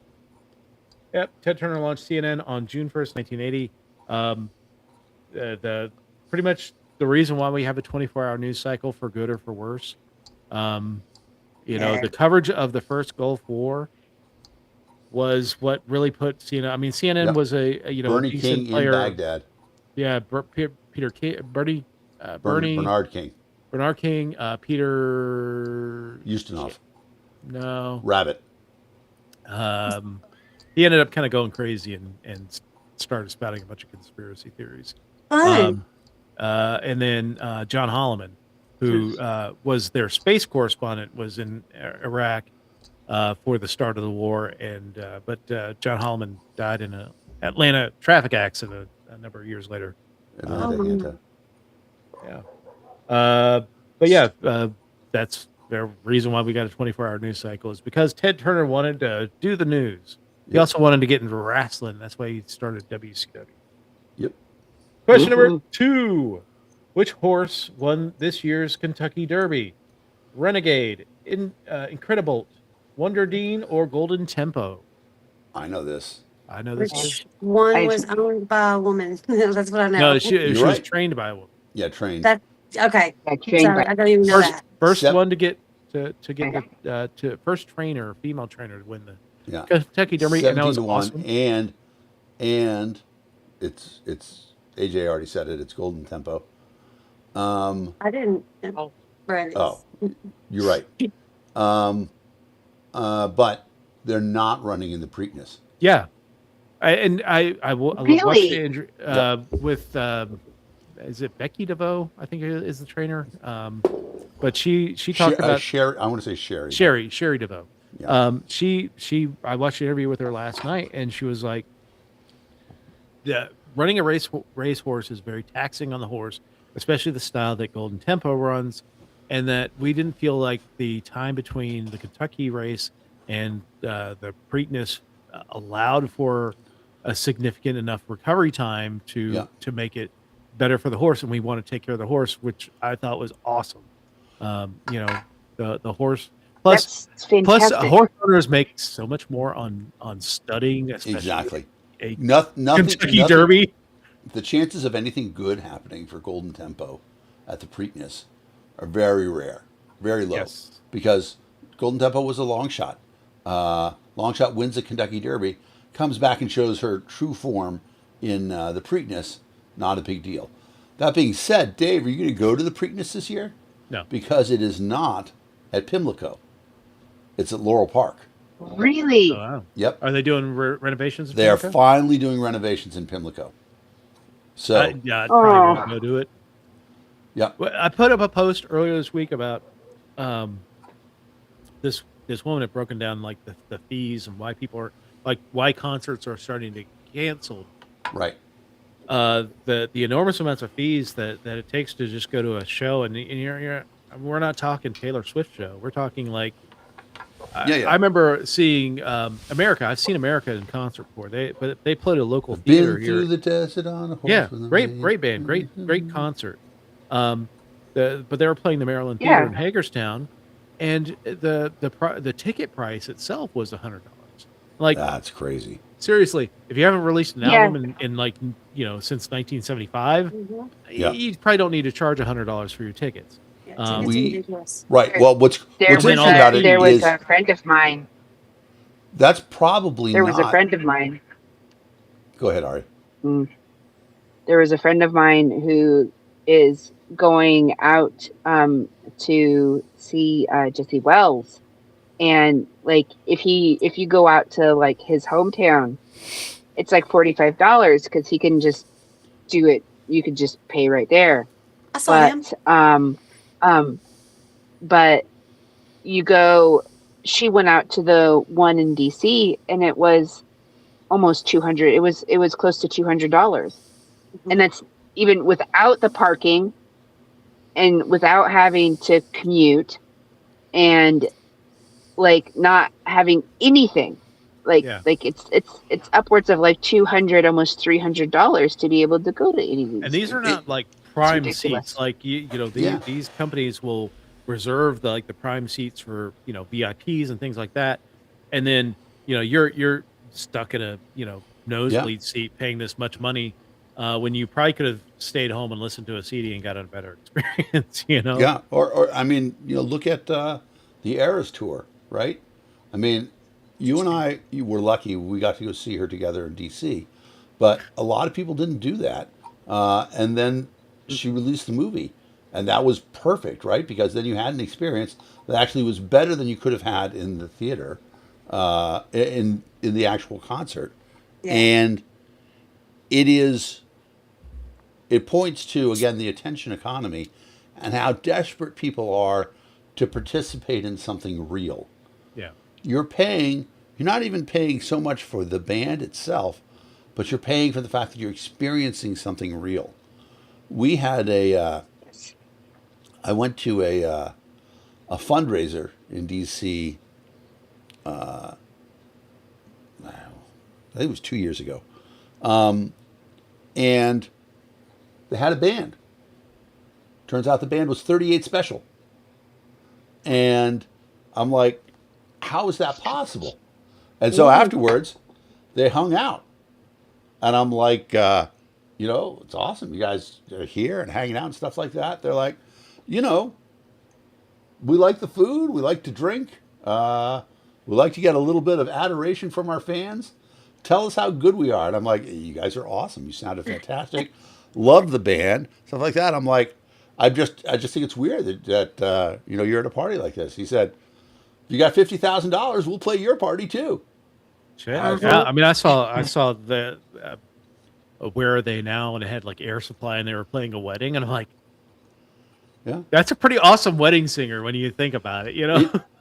Yep. Ted Turner launched CNN on June 1st, 1980. The pretty much the reason why we have a 24-hour news cycle, for good or for worse. The coverage of the first Gulf War was what really put CNN. I mean, CNN Yep. was a Bernie decent King player. in Baghdad. Yeah, Peter King, Bernie, Bernard King. Bernard King, Peter Ustinov. No, Rabbit. he ended up kind of going crazy and started spouting a bunch of conspiracy theories. Fun. And then John Holloman, who was their space correspondent, was in Iraq for the start of the war, but John Holloman died in a Atlanta traffic accident a number of years later. Atlanta. Yeah. But yeah, that's the reason why we got a 24-hour news cycle, is because Ted Turner wanted to do the news. He Yep. also wanted to get into wrestling. That's why he started WCW. Yep. Question number 2. Which horse won this year's Kentucky Derby? Renegade, Incredibolt, Wonder Dean, or Golden Tempo? I know this. I know this. Which one was owned by a woman? That's what I know. No, she was right. trained by a woman. Yeah, trained. Okay. Yeah, trained Sorry, by- I don't even know that. First Yep. one to get to first trainer, female trainer, to win the Yeah. Kentucky Derby, and that 17 was to 1, awesome. and it's AJ already said it. It's Golden Tempo. I didn't. Right. Oh, you're right. But they're not running in the Preakness. Yeah, I watched Really? the injury with is it Becky DeVoe? I think is the trainer. But she talked about Sherry. I want to say Sherry. Sherry DeVoe. Yeah. I watched an interview with her last night, and she was like, running a race horse is very taxing on the horse, especially the style that Golden Tempo runs, and that we didn't feel like the time between the Kentucky race and the Preakness allowed for a significant enough recovery time to make it better for the horse, and we want to take care of the horse, which I thought was awesome. The horse plus That's fantastic. horse owners make so much more on studying, especially Exactly. a Nothing. Kentucky Derby. The chances of anything good happening for Golden Tempo at the Preakness are very rare, very low. Yes. Because Golden Tempo was a long shot. Long shot wins the Kentucky Derby, comes back and shows her true form in the Preakness. Not a big deal. That being said, Dave, are you going to go to the Preakness this year? No. Because it is not at Pimlico. It's at Laurel Park. Really? Oh, wow. Yep. Are they doing renovations? in They are Pimlico? finally doing renovations in Pimlico. So, I'd probably want to go do it. yeah. Well, I put up a post earlier this week about this woman had broken down like the fees and why people are why concerts are starting to cancel. Right. The enormous amounts of fees that it takes to just go to a show, and we're not talking Taylor Swift show. We're talking like I remember seeing America. I've seen America in concert before. They played a local theater Been here. through the desert on a horse. Yeah, with a great maid. band, great concert. But they were playing the Maryland Theater in Hagerstown, and the ticket price itself was $100. Like, That's crazy. seriously, if you haven't released an album in since 1975, you probably don't need to charge $100 for your tickets. Yeah, We- it's ridiculous. Right. Well, what's There was interesting about it there was is a friend of mine. that's probably There not. was a friend of mine. Go ahead, Ari. There was a friend of mine who is going out to see Jesse Wells, and like if you go out to like his hometown, it's like $45 because he can just do it. You could just pay right there. I saw him. but um, but you go. She went out to the one in DC, and it was almost 200. It was close to $200, and Mhm. that's even without the parking and without having to commute and like not having anything. Yeah. Like it's upwards of like 200, almost $300 to be able to go to any of And these these are things. It, not like It's prime seats. ridiculous. Like yeah. these companies will reserve the prime seats for VIPs and things like that, and then you're stuck in a Yeah. nosebleed seat paying this much money when you probably could have stayed home and listened to a CD and got a better experience. Yeah. Or I mean, look at the Eras tour, right? I mean, you and I, you were lucky. We got to go see her together in D.C., but a lot of people didn't do that. And then she released the movie, and that was perfect, right? Because then you had an experience that actually was better than you could have had in the theater, in the actual concert, Yeah. and it is it points to, again, the attention economy and how desperate people are to participate in something real. Yeah. You're paying, you're not even paying so much for the band itself, but you're paying for the fact that you're experiencing something real. We had Yes. I went to a fundraiser in DC, I think it was 2 years ago, and they had a band. Turns out the band was 38 Special. And I'm like, how is that possible? And so Ooh. afterwards, they hung out. And I'm like, it's awesome. You guys are here and hanging out and stuff like that. They're like, you know, we like the food. We like to drink. We like to get a little bit of adoration from our fans. Tell us how good we are. And I'm like, you guys are awesome. You sounded fantastic. Loved the band. Stuff like that. I'm like, I just think it's weird that you're at a party like this. He said, if you got $50,000, we'll play your party too. Shit. I was Yeah. like, I mean, I saw the Where Are They Now, and it had like Air Supply, and they were playing a wedding, and I'm like, yeah. that's a pretty awesome wedding singer when you think about it. It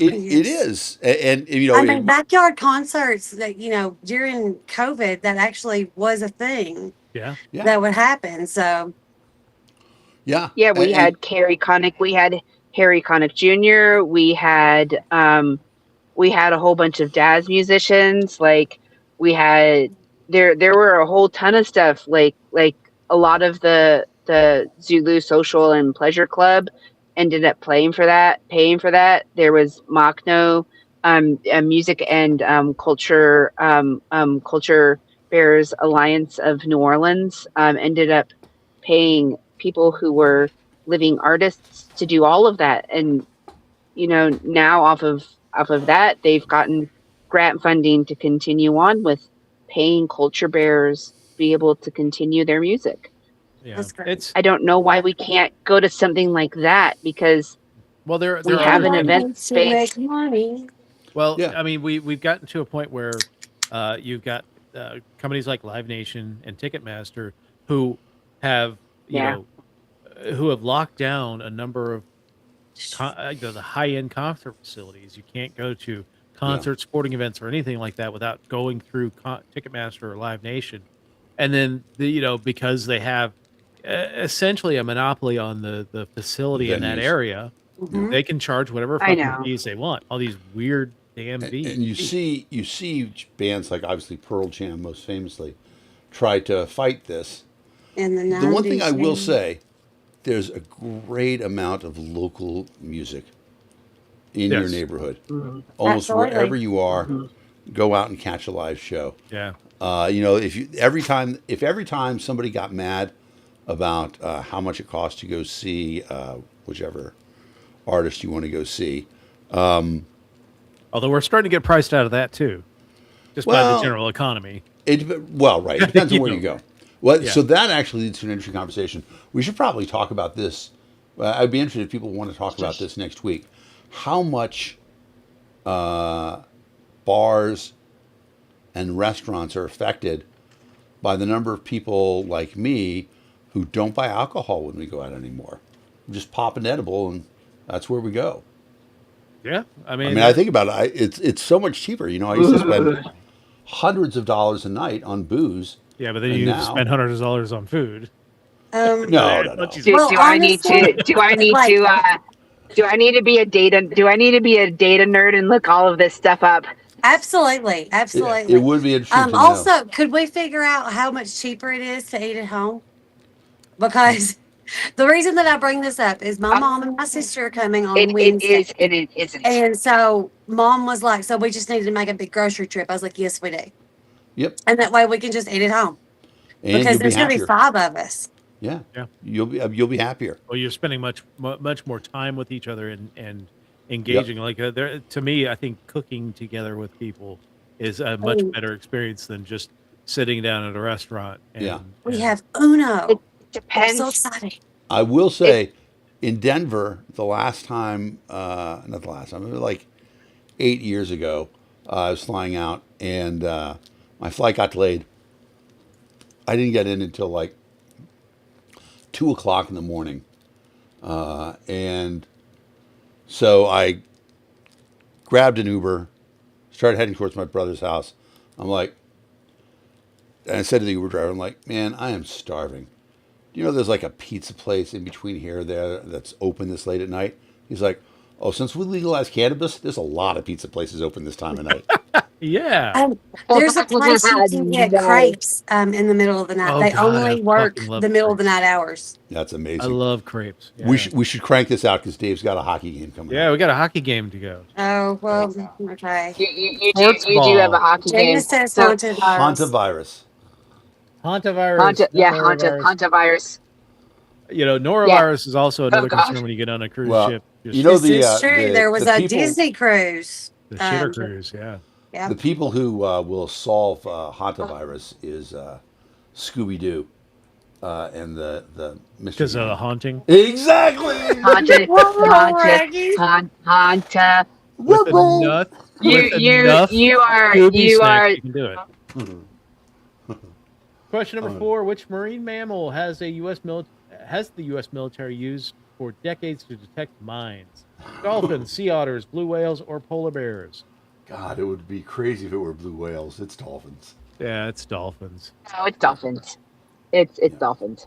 it, it Yes. is, and I mean, backyard concerts that, during COVID, that actually was a thing Yeah. yeah, that would happen. So, yeah, Yeah, and we had Harry Connick Jr. We had a whole bunch of jazz musicians. Like we had there were a whole ton of stuff. Like a lot of the Zulu Social and Pleasure Club ended up paying for that. There was Machno, Music and Culture Bears Alliance of New Orleans ended up paying people who were living artists to do all of that. And now off of that, they've gotten grant funding to continue on with paying culture bearers to be able to continue their music. Yeah. that's great. It's I don't know why we can't go to something like that, because well, there we there are have an Everybody event needs to space. make money. well, yeah, I mean, we've gotten to a point where you've got companies like Live Nation and Ticketmaster who have you Yeah. know who have locked down a number of the high end concert facilities. You can't go to yeah, concerts, sporting events, or anything like that without going through Ticketmaster or Live Nation. And then because they have essentially a monopoly on the the facility in that venues. area, Yeah. Hmm. they can charge whatever I fucking know. fees they want. All these weird damn fees. And you see bands like obviously Pearl Jam most famously try to fight this. In the The one thing I 90s, will yeah. say, there's a great amount of local music in your Yes. neighborhood. Mhm. Almost wherever Absolutely. you are, Mhm. go out and catch a live show. Yeah. If every time somebody got mad about how much it costs to go see whichever artist you want to go see, Although we're starting to get priced out of that too, just by the well, general economy. right, it depends on you where know. you go. Well, Yeah. so that actually leads to an interesting conversation. We should probably talk about this. I'd be interested if people want to talk about this next week. How much bars and restaurants are affected by the number of people like me who don't buy alcohol when we go out anymore. We just pop an edible and that's where we go. Yeah, I I mean, mean, I think about it. It's so much cheaper. You know, I used to spend hundreds of dollars a night on booze. yeah, but then and you now, spend hundreds of dollars on food. no, no, no. Do, Well, do I need honestly, to? Do I need like, to? Do I need to be a data? Do I need to be a data nerd and look all of this stuff up? absolutely, It absolutely. would be interesting to know. Also, could we figure out how much cheaper it is to eat at home? Because the reason that I bring this up is my mom and my sister are coming on It Wednesday. is. It isn't. And so mom was like, so we just need to make a big grocery trip. I was like, yes, we do. Yep. And that way we can just eat at home. And Because you'll be there's going to be happier. 5 of us. Yeah. Yeah. You'll be happier. Well, you're spending much more time with each other and engaging. Like there, to me, I think cooking together with people is a much better experience than just sitting down at a restaurant. And, Yeah. We have Uno. It I'm depends. so excited. I will say, in Denver, the last time, not the last time, it was like 8 years ago, I was flying out and my flight got delayed. I didn't get in until like 2 o'clock in the morning. And so I grabbed an Uber, started heading towards my brother's house. I'm like, and I said to the Uber driver, I'm like, man, I am starving. Do you know there's like a pizza place in between here and there that's open this late at night? He's like, oh, since we legalized cannabis, there's a lot of pizza places open this time of night. yeah. There's a place you can get Nice. crepes in the middle of the night. Oh, They God, only I work fucking love the middle of the crepes. night hours. That's I amazing. love crepes. Yeah. We should crank this out because Dave's got a hockey game coming Yeah, up. we got a hockey game to go. Oh, well, okay. You Sports do have a ball. hockey game. James says So, haunted virus. Hantavirus. Hantavirus. norovirus. hantavirus. You know, norovirus is also another gosh. concern when you get on a cruise Well, ship. Just you know This is true. the- There was the a people- Disney cruise. the shitter um, cruise. Yeah. Yeah. The people who will solve hantavirus is Scooby Doo and the Mr. Because of the haunting. Exactly. Haunted. Raggy. Hanta. With enough, with enough You are. Scooby You snacks, are. you can do it. Question number 4: which marine mammal has the U.S. military used for decades to detect mines? Dolphins, sea otters, blue whales, or polar bears? God, it would be crazy if it were blue whales. It's dolphins. Yeah, it's dolphins. Oh, it's dolphins. It's dolphins.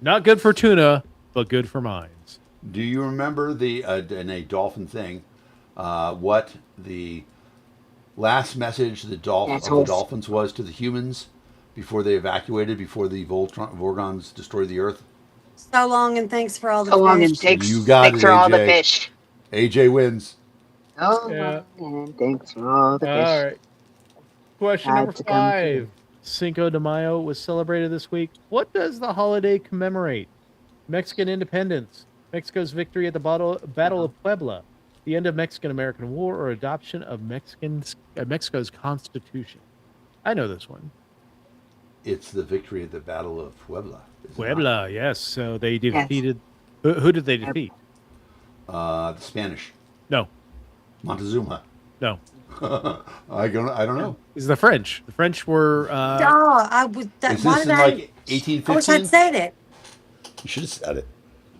Not good for tuna, but good for mines. Do you remember the in a dolphin thing? What the last message of the dolphins was to the humans before they evacuated, before the Vorgons destroyed the Earth? So long and thanks for all the So long fish. and thanks. You got Thanks it, for all the AJ. fish. AJ wins. Oh, Yeah. and thanks for all the fish. All right. Question Had number to come 5. Cinco de Mayo was celebrated this week. What does the holiday commemorate? Mexican independence, Mexico's victory at the Battle of Puebla, the end of Mexican-American War, or adoption of Mexico's Constitution? I know this one. It's the victory at the Battle of Puebla. is it not? Puebla, yes. So they defeated. Who did they defeat? The Spanish. No, Montezuma. no. I don't know. It's the French. The French were. Oh, I would. Is Why this did in I? like I wish 1815? I'd said it. You should have said it.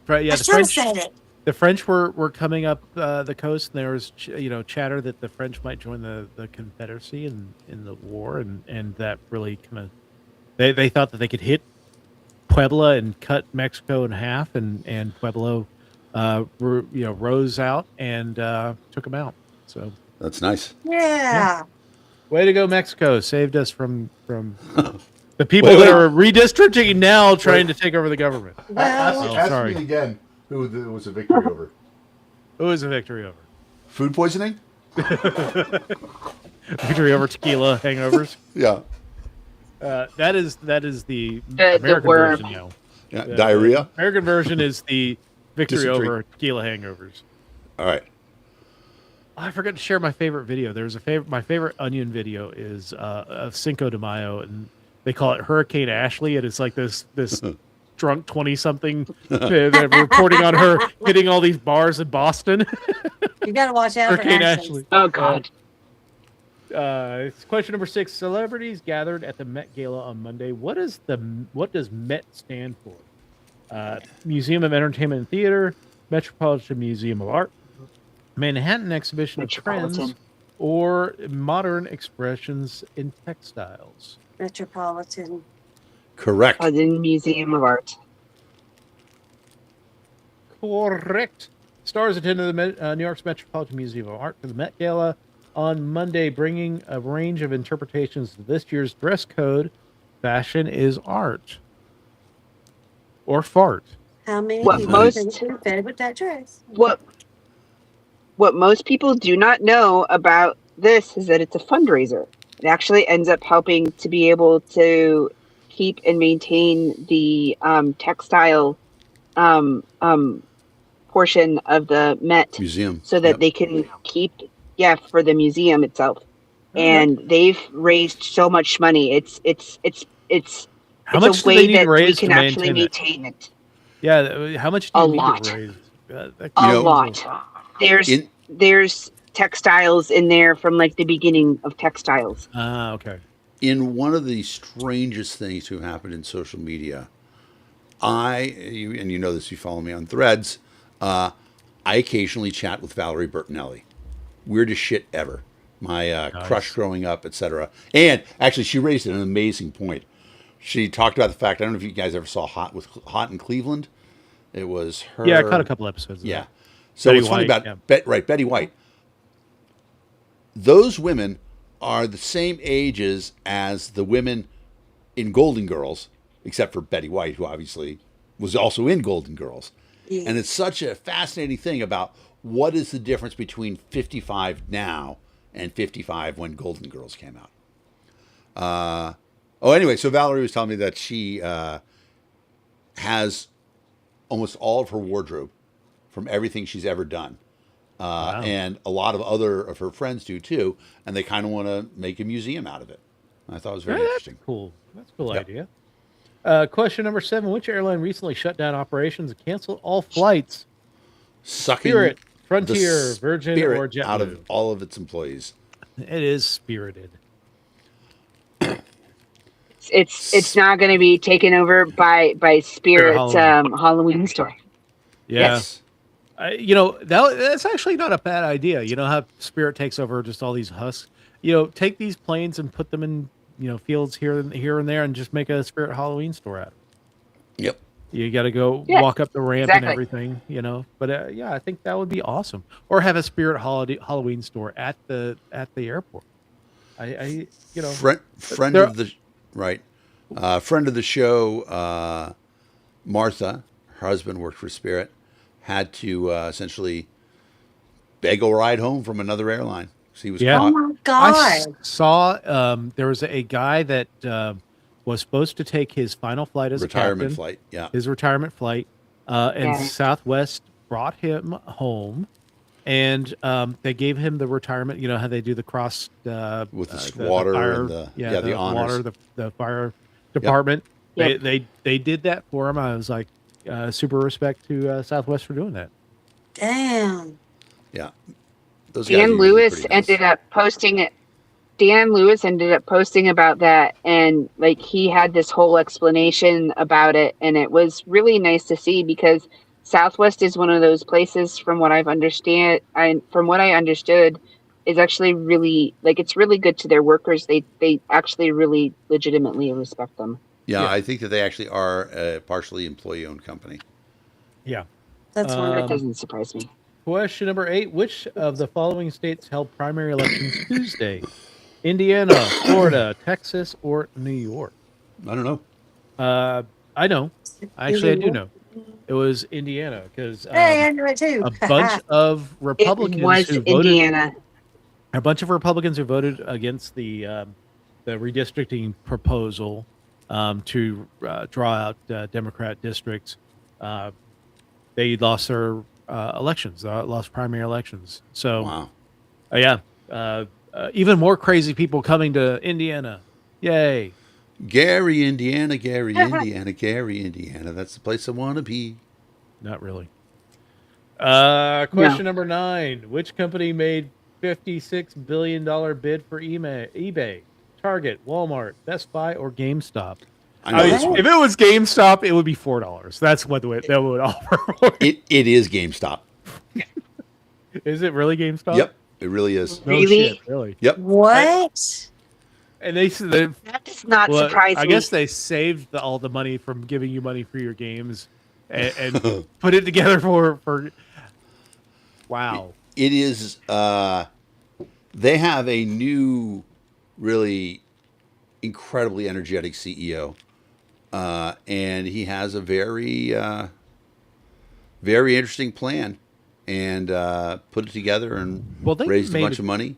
Yeah, I the should have French. said it. The French were coming up the coast, and there was chatter that the French might join the Confederacy in the war, and that really kind of they thought that they could hit Puebla and cut Mexico in half, and Pueblo rose out and took them out. So That's nice. Yeah. way to go, Mexico! Saved us from the people Wait. that are redistricting now, trying to take over the government. Well, ask sorry. me again who was a victory over. Who is a victory over? Food poisoning? Victory over tequila hangovers. Yeah. That is the The American worm. version now. Yeah. The Diarrhea? American version is the victory Dysentery. over tequila hangovers. All right. I forgot to share my favorite video. There's my favorite Onion video is of Cinco de Mayo, and they call it Hurricane Ashley, and it's like this drunk 20-something reporting on her hitting all these bars in Boston. you got to watch out for Hurricane Ashley. Ashley. Oh God. It's question number 6. Celebrities gathered at the Met Gala on Monday. What does Met stand for? Museum of Entertainment and Theater, Metropolitan Museum of Art, Manhattan Exhibition of Trends, Metropolitan. or Modern Expressions in Textiles. Metropolitan. Correct. The Museum of Art. Correct. Stars attended the New York's Metropolitan Museum of Art for the Met Gala on Monday, bringing a range of interpretations to this year's dress code. Fashion is art. Or fart. How many What people most- have been fed with that dress? What most people do not know about this is that it's a fundraiser. It actually ends up helping to be able to keep and maintain the textile portion of the Met Museum. so that Yep. they can keep, for the museum itself. And they've raised so much money. It's How it's much a do way they need that to we raise can to actually maintain it? maintain it. Yeah, how much do A you need lot. to raise? A know, lot. In There's textiles in there from like the beginning of textiles. Okay. in one of the strangest things to have happened in social media, and you know this, you follow me on Threads, I occasionally chat with Valerie Bertinelli. Weirdest shit ever. My crush growing up, etc. And actually, she raised an amazing point. She talked about the fact, I don't know if you guys ever saw Hot in Cleveland. It was her. Yeah, I caught a couple episodes of Yeah. that. So Betty what's funny White, about Betty White. Those women are the same ages as the women in Golden Girls, except for Betty White, who obviously was also in Golden Girls. Yeah. And it's such a fascinating thing about what is the difference between 55 now and 55 when Golden Girls came out. Anyway, so Valerie was telling me that she has almost all of her wardrobe from everything she's ever done. Wow. And a lot of other of her friends do too, and they kind of want to make a museum out of it. I thought it was very interesting. Cool. That's a cool Yep. idea. Question number 7. Which airline recently shut down operations and canceled all flights? Sucking Spirit, the Frontier, Virgin, spirit or JetBlue? out of all of its employees. It is Spirited. It's not going to be taken over by Spirit's Halloween. Halloween store. Yeah. Yes. That's actually not a bad idea. You know how Spirit takes over just all these husks. Take these planes and put them in fields here and there, and just make a Spirit Halloween store out of it. Yep. You got to go Yeah, walk up the ramp exactly. and everything. But I think that would be awesome. Or have a Spirit Halloween store at the airport. Friend there- of the right, friend of the show, Martha, her husband worked for Spirit, had to essentially beg a ride home from another airline. So he was Yeah. Oh caught. my I God. saw there was a guy that was supposed to take his final flight as Retirement a captain, flight. Yeah. his retirement flight, and Yeah. Southwest brought him home, and they gave him the retirement. You know how they do the cross With the squatter fire, and the honors. water, the fire department. Yep. They did that for him. I was like, super respect to Southwest for doing that. Damn. Yeah. Those guys are Dan usually Lewis pretty nice. ended up posting it. Dan Lewis ended up posting about that, and like he had this whole explanation about it, and it was really nice to see because Southwest is one of those places, from what I understood, is actually really it's really good to their workers. They actually really legitimately respect them. Yeah, Yeah. I think that they actually are a partially employee-owned company. Yeah. That's That wonderful. doesn't surprise me. Question number 8. Which of the following states held primary elections Tuesday? Indiana, Florida, Texas, or New York? I don't know. I know. Actually, I do know. It was Indiana because Hey, I knew it too. a bunch of It Republicans was who voted. Indiana. A bunch of Republicans who voted against the redistricting proposal to draw out Democrat districts. They lost their elections. Lost primary elections. So Wow. even more crazy people coming to Indiana. Yay! Gary, Indiana, Gary, Indiana, Gary, Indiana. That's the place I want to be. Not really. Question number 9. Which company made $56 billion bid for eBay, Target, Walmart, Best Buy, or GameStop. I know this If one. it was GameStop, it would be $4. That's what they would offer. It is GameStop. Is it really GameStop? Yep, it really is. No Really? shit, really. Yep. What? And they That does not well, surprise I me. guess they saved all the money from giving you money for your games and put it together for. Wow. It is. They have a new, really incredibly energetic CEO, and he has a very, very interesting plan, and put it together and Well, they raised a made bunch it- of money.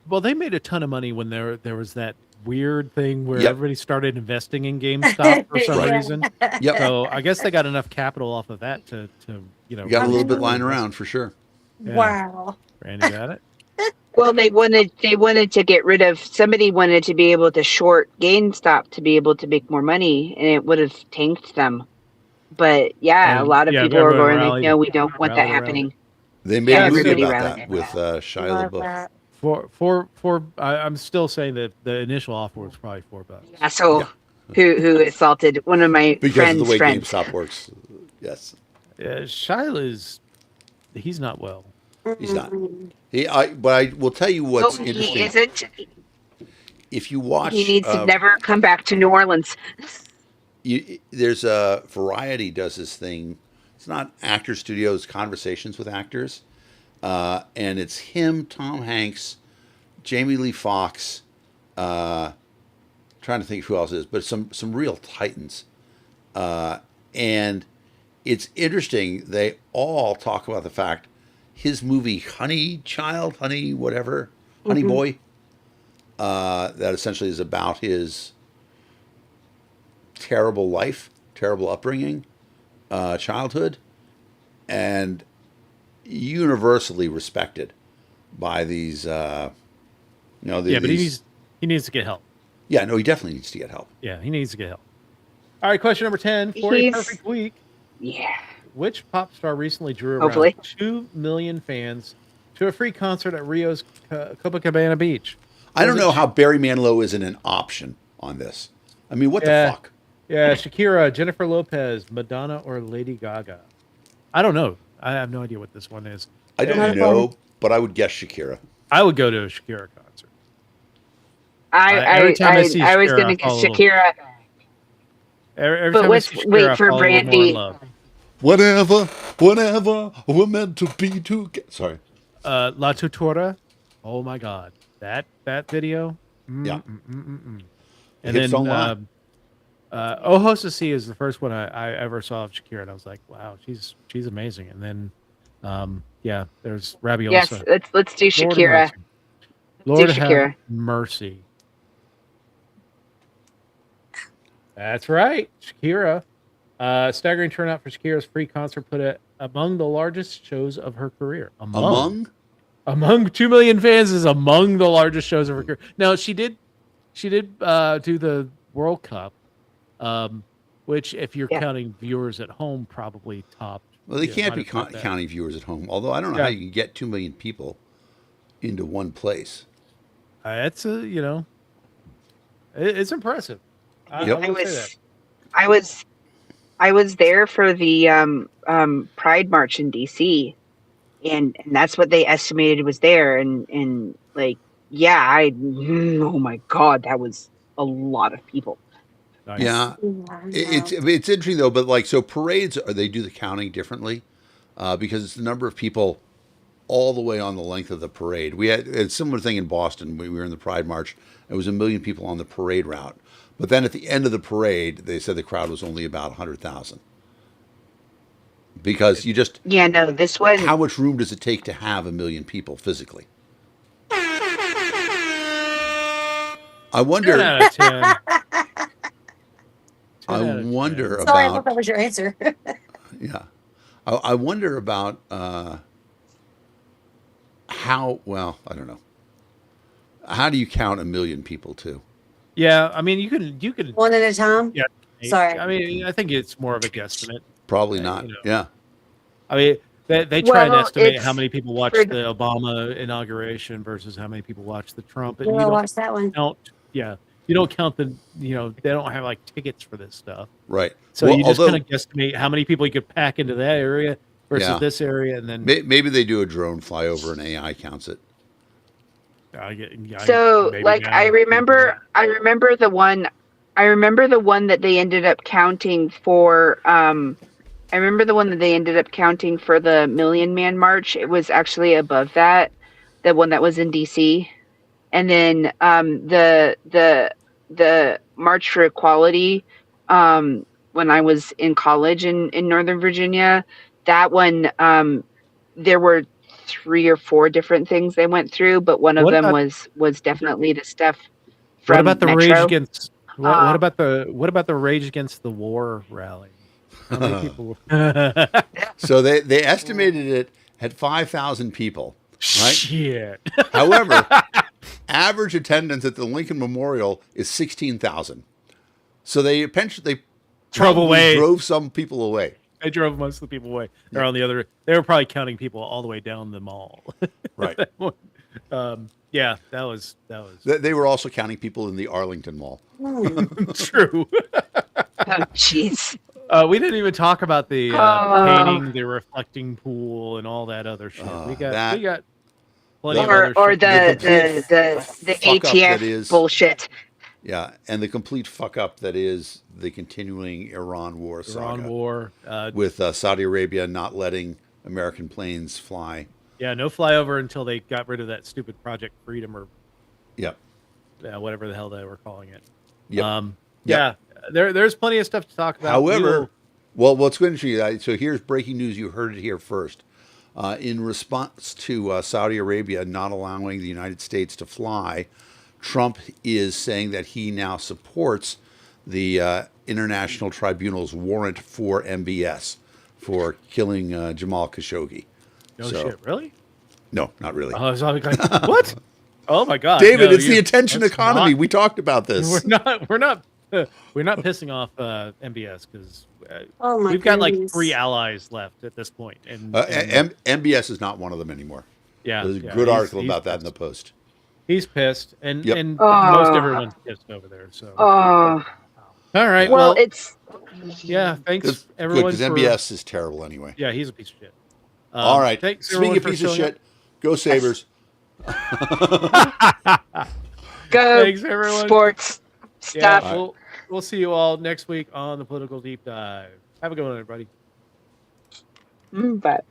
Well, they made a ton of money when there was that weird thing where Yep. everybody started investing in GameStop for some Right. reason. Yep, So I guess they got enough capital off of that to you got a little bit lying around for sure. Yeah. Wow. Randy got it. Well, they wanted to get rid of, somebody wanted to be able to short GameStop to be able to make more money, and it would have tanked them. But yeah, a And, lot of yeah, people are everyone going like, rallied- no, we don't want that rallied around happening. They made Yeah, a movie everybody about rallied. that with Shia Love LaBeouf. that. I'm still saying that the initial offer was probably $4. Yeah, so Yeah. who assaulted one of my Because friends' of the way friends? GameStop works. Yes, He's not well. he's not. But I will tell you what's No, he interesting. isn't. If you watch, He needs to never come back to New Orleans. there's a Variety does this thing. It's not Actor Studios Conversations with Actors, and it's him, Tom Hanks, Jamie Lee Fox, trying to think who else it is, but some real titans, and it's interesting. They all talk about the fact his movie Honey whatever, Honey Boy, that essentially is about his terrible life, terrible upbringing, childhood, and universally respected by these. Yeah, but he needs to get help. Yeah, no, he definitely needs to get help. Yeah, he needs to get help. All right, question number 10 for a He's- perfect week. Yeah. Which pop star recently drew Hopefully. around 2 million fans to a free concert at Rio's Copacabana Beach? I don't know how Barry Manilow isn't an option on this. I mean, what Yeah. the fuck? Yeah, Shakira, Jennifer Lopez, Madonna, or Lady Gaga? I don't know. I have no idea what this one is. I don't know, but I would guess Shakira. I would go to a Shakira concert. I Every time I see was Shakira, going I to fall get Shakira. Every But time let's I see Shakira, wait I for fall a little more in Brandy. love. Whatever, we're meant to be together. Sorry. La Tutora. Oh my God, that video. Yeah. And Hips then don't lie. Ojos to See is the first one I ever saw of Shakira, and I was like, wow, she's amazing. And then, yeah, there's Rabiosa. Yes, let's do Lord have Shakira. mercy. Lord Shakira. have mercy. That's right, Shakira. Staggering turnout for Shakira's free concert put it among the largest shows of her career. Among 2 million fans is among the largest shows of her career. Now she did do the World Cup, which if you're Yeah. counting viewers at home, probably topped. Well, they yeah, can't might be have topped that. counting viewers at home. Although I don't know Yeah. how you can get 2 million people into one place. It's it's impressive. Yep. I will say that. I was there for the Pride March in DC, and that's what they estimated was there, and like, yeah, oh my God, that was a lot of people. Nice. Yeah, it's interesting though. But like, so parades, they do the counting differently because it's the number of people all the way on the length of the parade. We had a similar thing in Boston. We were in the Pride March. It was 1 million people on the parade route. But then at the end of the parade, they said the crowd was only about 100,000. Because you just, Yeah, no, this one. how much room does it take to have 1 million people physically? I 10 wonder. out of 10. 10 I out of 10. wonder Sorry, I about. thought that was your answer. Yeah, I wonder about how. Well, I don't know. How do you count 1 million people too? Yeah, I mean, you can. One at a time. Yeah. Sorry. I mean, I think it's more of a guesstimate. Probably not. You know. Yeah. I mean, They try and Well, estimate how it's many people for watched the Obama inauguration versus how many people watched the Trump, and you We'll don't watch that one. count. Yeah, you don't count the. They don't have like tickets for this stuff, Right. so Well, you just kind although, of guesstimate how many people you could pack into that area versus yeah, this area, and then maybe they do a drone flyover and AI counts it. so maybe like now. I remember the one that they ended up counting for I remember the one that they ended up counting for the Million Man March. It was actually above that, the one that was in DC. And then the March for Equality, when I was in college in Northern Virginia, that one, there were 3 or 4 different things they went through, but one of What them about was definitely the stuff what from about the rage Metro. against what Um, about the rage against the war rally? How many people? So they estimated it at 5,000 people, right? Shit. However, average attendance at the Lincoln Memorial is 16,000. So they Drove probably away. drove some people away. They drove most of the people away. They're on the other. They were probably counting people all the way down the mall. Right. Yeah, that was They were also counting people in the Arlington Mall. true. oh, jeez. We didn't even talk about the Oh. painting, the reflecting pool, and all that other shit. We That got plenty of the other Or shit. the fuck up that ATF is bullshit. Yeah, and the complete fuck up that is the continuing Iran war saga. Iran war. With Saudi Arabia not letting American planes fly. Yeah, no flyover until they got rid of that stupid Project Freedom or Yep. whatever the hell they were calling it. Yep. Yeah, there's plenty of stuff to talk about. However, well, what's going to so here's breaking news. You heard it here first. In response to Saudi Arabia not allowing the United States to fly, Trump is saying that he now supports the International Tribunal's warrant for MBS for killing Jamal Khashoggi. no shit, really? No, not really. I was like, what? Oh my god, David, no, it's the attention economy. We talked about this. We're not pissing off MBS because Oh my we've got like goodness. 3 allies left at this point, and MBS is not one of them anymore. yeah, There's a yeah, good article he's about that in pissed. the Post. He's pissed, and Yep. and Oh. most everyone's pissed over there. So, Oh, all right, well, it's yeah, thanks Good, everyone. because MBS is terrible anyway. Yeah, he's a piece of shit. All right. Thanks Speaking everyone of for piece of showing shit, go Sabres. go Thanks everyone. sports Yeah, stuff. we'll see you all next week on the Political Deep Dive. Have a good one, everybody. But